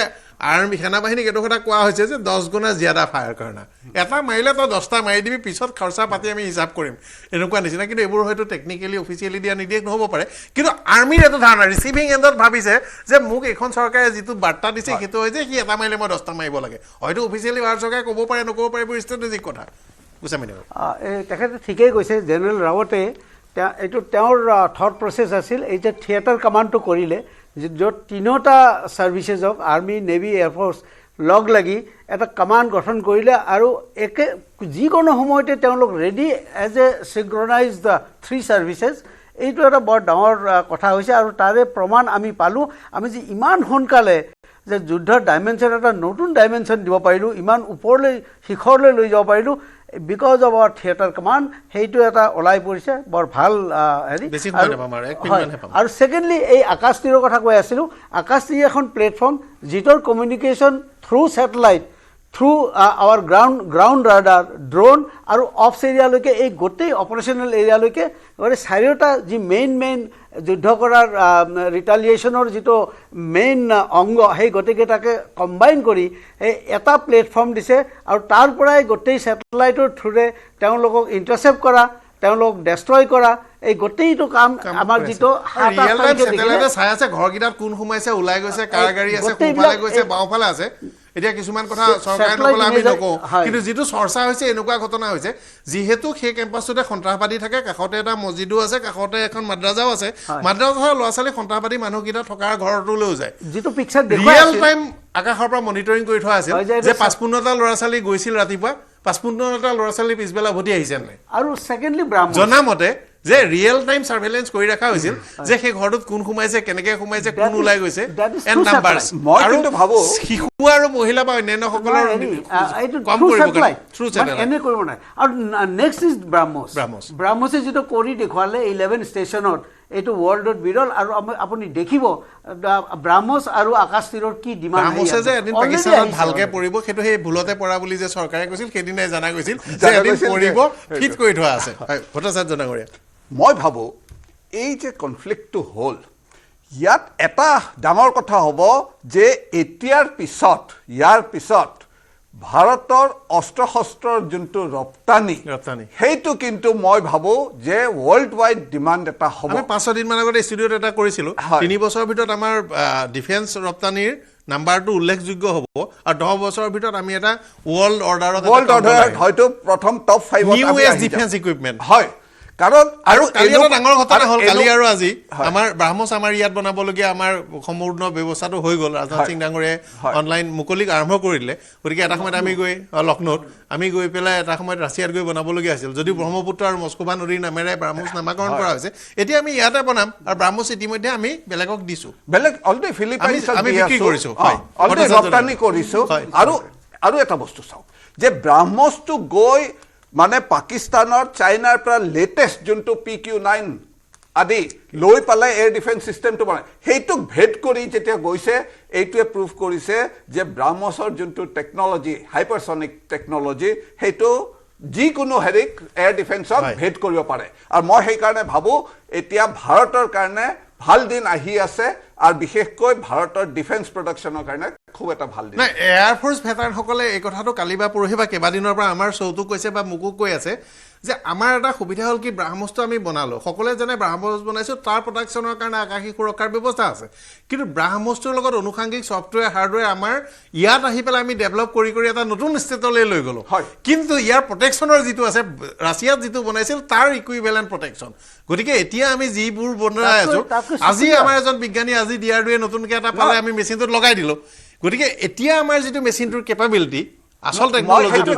আৰ্মি সেনাবাহিনীক এইটো কথা কোৱা হৈছে যে 10 গুণা জিয়াদা ফায়াৰ কৰা এটা মাৰিলে তই 10টা মাৰি দিবি পিছত খৰচা পাতি আমি হিচাপ কৰিম এনেকুৱা নিচিনা কিন্তু এইবোৰ হয়তো টেকনিকেলি অফিচিয়েলি দিয়া নিৰ্দেশ নহ'ব পাৰে কিন্তু আৰ্মিৰ এইটো ধাৰণা ৰিচিভিং এণ্ডত ভাবিছে যে মোক এইখন চৰকাৰে যিটো বাৰ্তা দিছে সেইটো হয় যে সি এটা মাৰিলে মই 10টা মাৰিব লাগে হয়তো অফিচিয়েলি ভাৰত চৰকাৰে ক'ব পাৰে নক'ব পাৰে এইবোৰ ষ্ট্ৰেটেজিক কথা তেখেতে ঠিকেই কৈছে জেনেৰেল ৰাৱতে এইটো তেওঁৰ থট প্ৰচেছ আছিল এই যে থিয়েটাৰ কামাণ্ডটো কৰিলে য'ত তিনিওটা ছাৰ্ভিচেছক আৰ্মি নেভি এয়াৰফ'ৰ্চ লগ লাগি এটা কামাণ্ড গঠন কৰিলে আৰু যিকোনো সময়তে তেওঁলোক ready as a synchronise the 3 services এইটো এটা বৰ ডাঙৰ কথা হৈছে আৰু তাৰে প্ৰমাণ আমি পালোঁ আমি যে ইমান সোনকালে যে যুদ্ধৰ ডাইমেনশ্যন এটা নতুন ডাইমেনশ্যন দিব পাৰিলোঁ ইমান ওপৰলৈ শিখৰলৈ লৈ যাব পাৰিলোঁ because of our theatre command সেইটো এটা ওলাই পৰিছে বৰ ভাল হেৰি আৰু ছেকেণ্ডলি এই আকাশতীৰৰ কথা কৈ আছিলোঁ আকাশতীৰ এখন প্লেটফৰ্ম যিটোৰ communication through satellite through our ground radar drone আৰু অফছ এৰিয়ালৈকে এই গোটেই অপাৰেশ্যনেল এৰিয়ালৈকে চাৰিওটা যি মেইন যুদ্ধ কৰাৰ ৰিটালিয়েশ্যনৰ যিটো মেইন অংগ সেই গোটেইকেইটাকে কম্বাইন কৰি এই এটা প্লেটফৰ্ম দিছে আৰু তাৰ পৰাই গোটেই ছেটেলাইটৰ থ্ৰুৰে তেওঁলোকক ইণ্টাৰচেপ্ট কৰা তেওঁলোকক ডেষ্ট্ৰয় কৰা এই গোটেইটো কাম আমাৰ যিটো চাই আছে ঘৰকেইটাত কোন সোমাইছে ওলাই গৈছে কাৰ গাড়ী আছে সোঁফালে গৈছে বাওঁফালে আছে এতিয়া কিছুমান কথা চৰকাৰে নক'লে আমি নকওঁ কিন্তু যিটো চৰ্চা হৈছে এনেকুৱা ঘটনা হৈছে যিহেতু সেই কেম্পাছটোতে সন্ত্ৰাসবাদী থাকে কাষতে এটা মছজিদো আছে কাষতে এখন মাদ্ৰাজাও আছে মাদ্ৰাজাৰ ল'ৰা ছোৱালী সন্ত্ৰাসবাদী মানুহকেইটা থকাৰ ঘৰটোলৈও যায় যিটো পিকচাৰ ৰিয়েল টাইম আকাশৰ পৰা মনিটৰিং কৰি থোৱা আছিল যে 55টা ল'ৰা ছোৱালী গৈছিল ৰাতিপুৱা 55টা ল'ৰা ছোৱালী পিছবেলা উভতি আহিছে নাই আৰু ছেকেণ্ডলি ব্ৰাহ্মণ জনামতে যে ৰিয়েল টাইম সাৰ্ভেইলেন্স কৰি ৰাখা হৈছিল যে সেই ঘৰটোত কোন সোমাইছে কেনেকৈ সোমাইছে কোন ওলাই গৈছে এণ্ড নাম্বাৰছ মই কিন্তু ভাবোঁ শিশু আৰু মহিলা বা অন্যান্য সকলৰ কম কৰিব থ্ৰু চেনেল এনে কৰিব নাই আৰু নেক্সট ইজ ব্ৰাহ্মছে যিটো কৰি দেখুৱালে 11 ষ্টেচনত এইটো ৱৰ্ল্ডত বিৰল আৰু আপুনি দেখিব ব্ৰাহ্মছ আৰু আকাশ তীৰৰ কি ডিমাণ্ড ব্ৰাহ্মছে যে এদিন পাকিস্তানত ভালকে পৰিব সেইটো সেই ভুলতে পৰা বুলি যে চৰকাৰে কৈছিল সেইদিনাই জানা গৈছিল যে এদিন পৰিব ফিট কৰি থোৱা আছে ভট্টাচাৰ্য ডাঙৰীয়া মই ভাবোঁ এই যে কনফ্লিক্টটো হ'ল ইয়াত এটা ডাঙৰ কথা হ'ব যে ইয়াৰ পিছত ভাৰতৰ অস্ত্ৰ শস্ত্ৰৰ যোনটো ৰপ্তানি সেইটো কিন্তু মই ভাবোঁ যে ৱৰ্ল্ড ৱাইড ডিমাণ্ড এটা হ'ব আমি 5 দিন মান আগতে ষ্টুডিঅ'ত এটা কৰিছিলোঁ 3 বছৰৰ ভিতৰত আমাৰ ডিফেন্স ৰপ্তানিৰ নাম্বাৰটো উল্লেখযোগ্য হ'ব আৰু 10 বছৰৰ ভিতৰত আমি এটা ৱৰ্ল্ড অৰ্ডাৰত হয়তো প্ৰথম টপ 5ত ইউএছ ডিফেন্স ইকুইপমেণ্ট হয় কাৰণ আৰু কালি এটা ডাঙৰ ঘটনা হ'ল কালি আৰু আজি আমাৰ ব্ৰাহ্মছ আমাৰ ইয়াত বনাবলগীয়া আমাৰ সম্পূৰ্ণ ব্যৱস্থাটো হৈ গ'ল ৰাজনাথ সিং ডাঙৰীয়াই অনলাইন মুকলি আৰম্ভ কৰি দিলে গতিকে এটা সময়ত আমি গৈ লক্ষ্ণৌত আমি গৈ পেলাই এটা সময়ত ৰাছিয়াত গৈ বনাবলগীয়া আছিল যদিও ব্ৰহ্মপুত্ৰ আৰু মস্কোভা নদীৰ নামেৰে ব্ৰাহ্মছ নামাকৰণ কৰা হৈছে এতিয়া আমি ইয়াতে বনাম আৰু ব্ৰাহ্মছ ইতিমধ্যে আমি বেলেগক দিছোঁ বেলেগ অলৰেডি ফিলিপাইনছত আমি বিক্ৰী কৰিছোঁ অলৰেডি ৰপ্তানি কৰিছোঁ আৰু এটা বস্তু চাওক যে ব্ৰাহ্মছটো গৈ মানে পাকিস্তানৰ চাইনাৰ পৰা লেটেষ্ট যোনটো PQ9 আদি লৈ পেলাই এয়াৰ ডিফেন্স চিষ্টেমটো বনায় সেইটোক ভেদ কৰি যেতিয়া গৈছে এইটোৱে প্ৰুভ কৰিছে যে ব্ৰাহ্মছৰ যোনটো টেকন'লজি হাইপাৰছনিক টেকন'লজি সেইটো যিকোনো হেৰিক এয়াৰ ডিফেন্সক ভেদ কৰিব পাৰে আৰু মই সেইকাৰণে ভাবোঁ এতিয়া ভাৰতৰ কাৰণে ভাল দিন আহি আছে আৰু বিশেষকৈ ভাৰতৰ ডিফেন্স প্ৰডাকশ্যনৰ কাৰণে খুব এটা ভাল দিন নাই এয়াৰফ'ৰ্চ ভেটাৰানসকলে এই কথাটো কালি বা পৰহি বা কেইবাদিনৰ পৰা আমাৰ শ্ব'টো কৈছে বা মোকো কৈ আছে যে আমাৰ এটা সুবিধা হ'ল কি ব্ৰাহ্মছটো আমি বনালোঁ সকলোৱে যেনে ব্ৰাহ্মছ বনাইছোঁ তাৰ প্ৰডাকশ্যনৰ কাৰণে আকাশী সুৰক্ষাৰ ব্যৱস্থা আছে কিন্তু ব্ৰাহ্মছটোৰ লগত অনুষাংগিক ছফ্টৱেৰ হাৰ্ডৱেৰ আমাৰ ইয়াত আহি পেলাই আমি ডেভেলপ কৰি এটা নতুন ষ্টেটলৈ লৈ গ'লোঁ কিন্তু ইয়াৰ প্ৰটেকশ্যনৰ যিটো আছে ৰাছিয়াত যিটো বনাইছিল তাৰ ইকুইভেলেণ্ট প্ৰটেকশ্যন গতিকে এতিয়া আমি যিবোৰ বনাই আছোঁ আজি আমাৰ এজন বিজ্ঞানী আজি DRDOৱে নতুনকৈ এটা পালে আমি মেচিনটোত লগাই দিলোঁ গতিকে এতিয়া আমাৰ যিটো মেচিনটোৰ কেপাবিলিটি আচল টেকন'লজিটো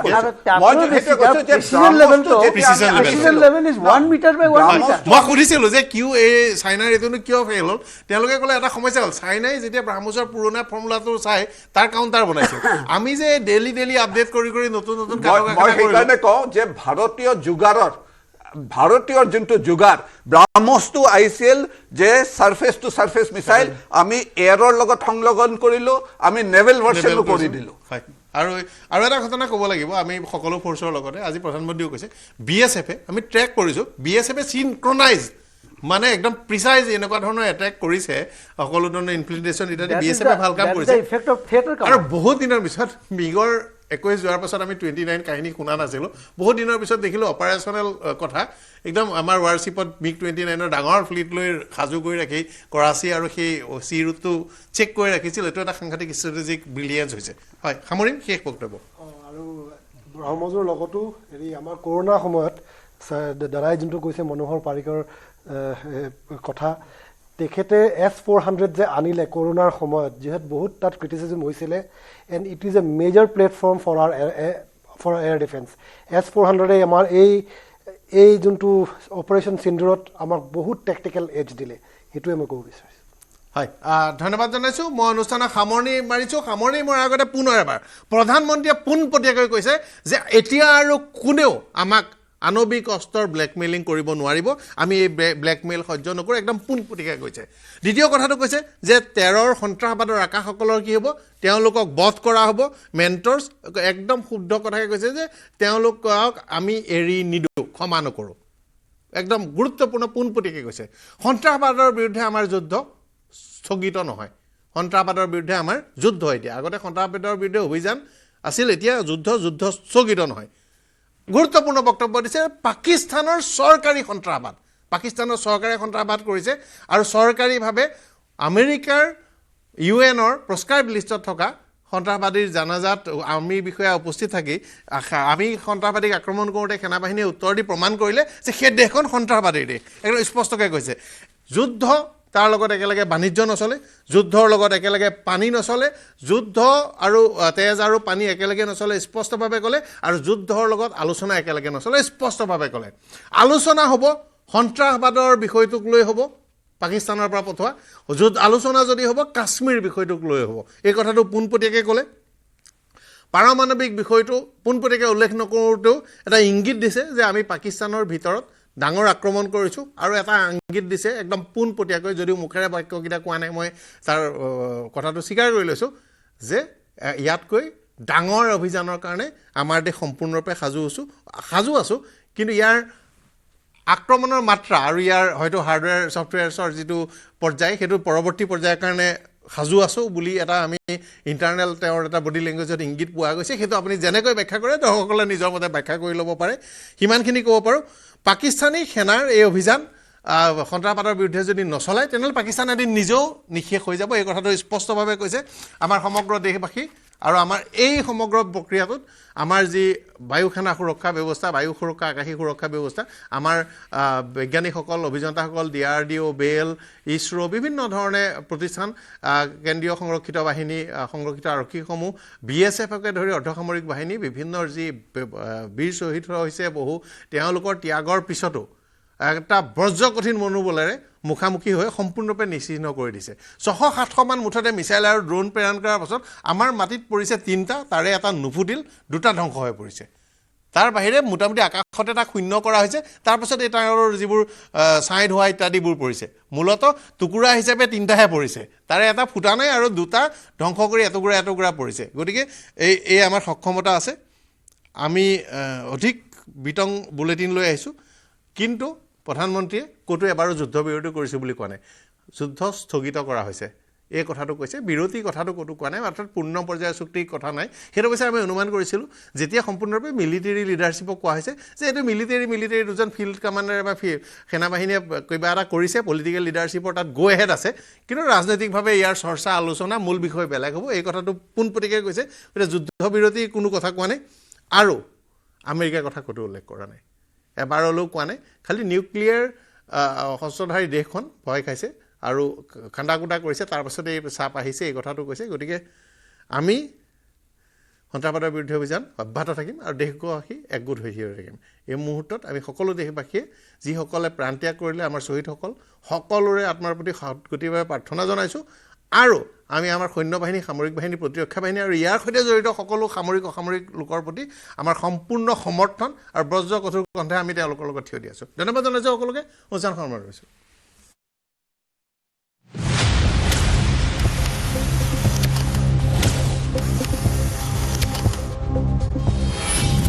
মই সুধিছিলোঁ যে এই চাইনাৰ এইটোনো কিয় ফেইল হ'ল তেওঁলোকে ক'লে এটা সমস্যা হ'ল চাইনাই যেতিয়া ব্ৰাহ্মছৰ পুৰণা ফৰ্মুলাটো চাই তাৰ কাউণ্টাৰ বনাইছিল আমি যে ডেইলি আপডেট কৰি নতুন মই সেইকাৰণে কওঁ যে ভাৰতীয় যোনটো যোগাৰ ব্ৰাহ্মছটো আহিছিল যে ছাৰ্ফেচ টু ছাৰ্ফেচ মিছাইল আমি এয়াৰৰ লগত সংলগ্ন কৰিলোঁ আমি নেভেল ভাৰ্চনো কৰি দিলোঁ আৰু এটা ঘটনা ক'ব লাগিব আমি সকলো ফ'ৰ্চৰ লগতে আজি প্ৰধানমন্ত্ৰীও কৈছে BSFে আমি ট্ৰেক কৰিছোঁ BSFে চিনক্ৰনাইজ মানে একদম প্ৰিচাইজ এনেকুৱা ধৰণৰ এটেক কৰিছে সকলো ধৰণৰ ইমপ্লিমেণ্টেশ্যন ইত্যাদি BSFে ভাল কাম কৰিছে আৰু বহুত দিনৰ পিছত মিগৰ 21 যোৱাৰ পাছত আমি 29 কাহিনী শুনা নাছিলোঁ বহুত দিনৰ পিছত দেখিলোঁ অপাৰেশ্যনেল কথা একদম আমাৰ ৱাৰশ্বিপত MiG-29ৰ ডাঙৰ ফ্লিট লৈ সাজু কৰি ৰাখি কৰাচী আৰু সেই চি ৰুটটো চেক কৰি ৰাখিছিল এইটো এটা সাংঘাতিক ষ্ট্ৰেটেজিক ব্ৰিলিয়েঞ্চ হৈছে হয় সামৰিম শেষ বক্তব্য আৰু ব্ৰহ্মছৰ লগতো হেৰি আমাৰ কৰোণাৰ সময়ত দাদাই যোনটো কৈছে মনোহৰ পাৰিকৰ কথা তেখেতে S-400 যে আনিলে কৰোণাৰ সময়ত যিহেতু বহুত তাত ক্ৰিটিচিজম হৈছিলে and it is a major platform for air defence S-400 আমাৰ এই যোনটো অপাৰেশ্যন চিন্দুৰত আমাক বহুত টেকটিকেল এজ দিলে সেইটোৱে মই ক'ব বিচাৰিছোঁ হয় ধন্যবাদ জনাইছোঁ মই অনুষ্ঠানত সামৰণি মাৰিছোঁ সামৰণি মৰাৰ আগতে পুনৰ এবাৰ প্ৰধানমন্ত্ৰীয়ে পোনপটীয়াকৈ কৈছে যে এতিয়া আৰু কোনেও আমাক আণৱিক অস্ত্ৰৰ ব্লেকমেইলিং কৰিব নোৱাৰিব আমি এই ব্লেকমেইল সহ্য নকৰোঁ একদম পোনপটীয়াকৈ কৈছে দ্বিতীয় কথাটো কৈছে যে টেৰৰ সন্ত্ৰাসবাদৰ আকাশসকলৰ কি হ'ব তেওঁলোকক বধ কৰা হ'ব মেণ্টৰ্ছ একদম শুদ্ধ কথাকে কৈছে যে তেওঁলোকক আমি এৰি নিদিওঁ ক্ষমা নকৰোঁ একদম গুৰুত্বপূৰ্ণ পোনপটীয়াকৈ কৈছে সন্ত্ৰাসবাদৰ বিৰুদ্ধে আমাৰ যুদ্ধ স্থগিত নহয় সন্ত্ৰাসবাদৰ বিৰুদ্ধে আমাৰ যুদ্ধ এতিয়া আগতে সন্ত্ৰাসবাদৰ বিৰুদ্ধে অভিযান আছিল এতিয়া যুদ্ধ স্থগিত নহয় গুৰুত্বপূৰ্ণ বক্তব্য দিছে পাকিস্তানৰ চৰকাৰী সন্ত্ৰাসবাদ কৰিছে আৰু চৰকাৰীভাৱে আমেৰিকাৰ UN-ৰ প্ৰেছক্ৰাইব লিষ্টত থকা সন্ত্ৰাসবাদীৰ জানাজাত আৰ্মি বিষয়া উপস্থিত থাকি আমি সন্ত্ৰাসবাদীক আক্ৰমণ কৰোঁতে সেনাবাহিনীয়ে উত্তৰ দি প্ৰমাণ কৰিলে যে সেই দেশখন সন্ত্ৰাসবাদীৰ দেশ একদম স্পষ্টকৈ কৈছে যুদ্ধ তাৰ লগত একেলগে বাণিজ্য নচলে যুদ্ধৰ লগত একেলগে পানী নচলে যুদ্ধ আৰু তেজ আৰু পানী একেলগে নচলে স্পষ্টভাৱে ক'লে আৰু যুদ্ধৰ লগত আলোচনা একেলগে নচলে স্পষ্টভাৱে ক'লে আলোচনা হ'ব সন্ত্ৰাসবাদৰ বিষয়টোক লৈ হ'ব পাকিস্তানৰ পৰা পঠোৱা আলোচনা যদি হ'ব কাশ্মীৰ বিষয়টোক লৈ হ'ব এই কথাটো পোনপটীয়াকৈ ক'লে পাৰমাণৱিক বিষয়টো পোনপটীয়াকৈ উল্লেখ নকৰোঁতেও এটা ইংগিত দিছে যে আমি পাকিস্তানৰ ভিতৰত ডাঙৰ আক্ৰমণ কৰিছোঁ আৰু এটা ইংগিত দিছে একদম পোনপটীয়াকৈ, যদিও মুখেৰে বাক্যকেইটা কোৱা নাই, মই তাৰ কথাটো স্বীকাৰ কৰি লৈছোঁ যে ইয়াতকৈ ডাঙৰ অভিযানৰ কাৰণে আমাৰ দেশ সম্পূৰ্ণৰূপে সাজু আছোঁ। কিন্তু ইয়াৰ আক্ৰমণৰ মাত্ৰা আৰু ইয়াৰ হয়তো হাৰ্ডৱেৰ ছফ্টৱেৰ্ছৰ যিটো পৰ্যায়, সেইটো পৰৱৰ্তী পৰ্যায়ৰ কাৰণে সাজু আছোঁ বুলি এটা আমি ইণ্টাৰনেল তেওঁৰ এটা বডি লেংগুৱেজত ইংগিত পোৱা গৈছে। সেইটো আপুনি যেনেকৈ ব্যাখ্যা কৰে দৰ্শকসকলে নিজৰ মতে ব্যাখ্যা কৰি ল'ব পাৰে। সিমানখিনি ক'ব পাৰোঁ। পাকিস্তানী সেনাৰ এই অভিযান সন্ত্ৰাসবাদৰ বিৰুদ্ধে যদি নচলায় তেনেহ'লে পাকিস্তান এদিন নিজেও নিঃশেষ হৈ যাব। এই কথাটো স্পষ্টভাৱে কৈছে আমাৰ সমগ্ৰ দেশবাসী। আৰু আমাৰ এই সমগ্ৰ প্ৰক্ৰিয়াটোত আমাৰ যি বায়ু সেনা সুৰক্ষা ব্যৱস্থা, বায়ু সুৰক্ষা, আকাশী সুৰক্ষা ব্যৱস্থা, আমাৰ বৈজ্ঞানিকসকল, অভিযন্তাসকল, DRDO, বেল, ইছৰো, বিভিন্ন ধৰণে প্ৰতিষ্ঠান, কেন্দ্ৰীয় সংৰক্ষিত বাহিনী, সংৰক্ষিত আৰক্ষীসমূহ, BSFকে ধৰি অৰ্ধসামৰিক বাহিনী, বিভিন্ন যি বীৰ শ্বহীদ হৈছে বহু, তেওঁলোকৰ ত্যাগৰ পিছতো এটা বজ্ৰকঠিন মনোবলেৰে মুখামুখি হৈ সম্পূৰ্ণৰূপে নিশ্চিহ্ন কৰি দিছে। 600-700 মুঠতে মিছাইল আৰু ড্ৰোন প্ৰেৰণ কৰাৰ পাছত আমাৰ মাটিত পৰিছে 3টা, তাৰে এটা নুফুটিল, 2টা ধ্বংস হৈ পৰিছে। তাৰ বাহিৰে মোটামুটি আকাশত এটা শূন্য কৰা হৈছে। তাৰপাছত এই টায়াৰৰ যিবোৰ ছাইড হোৱা ইত্যাদিবোৰ পৰিছে। মূলতঃ টুকুৰা হিচাপে 3টাহে পৰিছে, তাৰে এটা ফুটা নাই আৰু 2টা ধ্বংস কৰি এটুকুৰা পৰিছে। গতিকে এই আমাৰ সক্ষমতা আছে। আমি অধিক বিতং বুলেটিন লৈ আহিছোঁ, কিন্তু প্ৰধানমন্ত্ৰীয়ে ক'তো এবাৰো যুদ্ধবিৰতি কৰিছোঁ বুলি কোৱা নাই। যুদ্ধ স্থগিত কৰা হৈছে এই কথাটো কৈছে, বিৰতি কথাটো ক'তো কোৱা নাই, অৰ্থাৎ পূৰ্ণ পৰ্যায়ৰ চুক্তিৰ কথা নাই। সেইটো কৈছে আমি অনুমান কৰিছিলোঁ যেতিয়া সম্পূৰ্ণৰূপে মিলিটেৰী লিডাৰশ্বিপক কোৱা হৈছে যে এইটো মিলিটেৰী দুজন ফিল্ড কামাণ্ডাৰে বা সেনাবাহিনীয়ে কিবা এটা কৰিছে, পলিটিকেল লিডাৰশ্বিপৰ তাত গো এহেড আছে, কিন্তু ৰাজনৈতিকভাৱে ইয়াৰ চৰ্চা আলোচনা মূল বিষয় বেলেগ হ'ব। এই কথাটো পোনপটীয়াকৈ কৈছে। গতিকে যুদ্ধবিৰতিৰ কোনো কথা কোৱা নাই আৰু আমেৰিকাৰ কথা ক'তো উল্লেখ কৰা নাই, এবাৰলৈও কোৱা নাই। খালি নিউক্লিয়াৰ শস্ত্ৰধাৰী দেশখন ভয় খাইছে আৰু খান্দা কুটা কৰিছে, তাৰপাছত এই চাপ আহিছে, এই কথাটো কৈছে। গতিকে আমি সন্ত্ৰাসবাদৰ বিৰুদ্ধে অভিযান অব্যাহত থাকিম আৰু দেশবাসী একগোট হৈ থাকিম। এই মুহূৰ্তত আমি সকলো দেশবাসীয়ে যিসকলে প্ৰাণত্যাগ কৰিলে, আমাৰ শ্বহীদসকল, সকলোৰে আত্মাৰ প্ৰতি সদগতিৰ বাবে প্ৰাৰ্থনা জনাইছোঁ। আৰু আমি আমাৰ সৈন্যবাহিনী, সামৰিক বাহিনী, প্ৰতিৰক্ষা বাহিনী আৰু ইয়াৰ সৈতে জড়িত সকলো সামৰিক অসামৰিক লোকৰ প্ৰতি আমাৰ সম্পূৰ্ণ সমৰ্থন আৰু বজ্ৰ কঠোৰ কণ্ঠে আমি তেওঁলোকৰ লগত থিয় দি আছোঁ। ধন্যবাদ জনাইছোঁ সকলোকে। অনুষ্ঠান সামৰণি মাৰিছোঁ।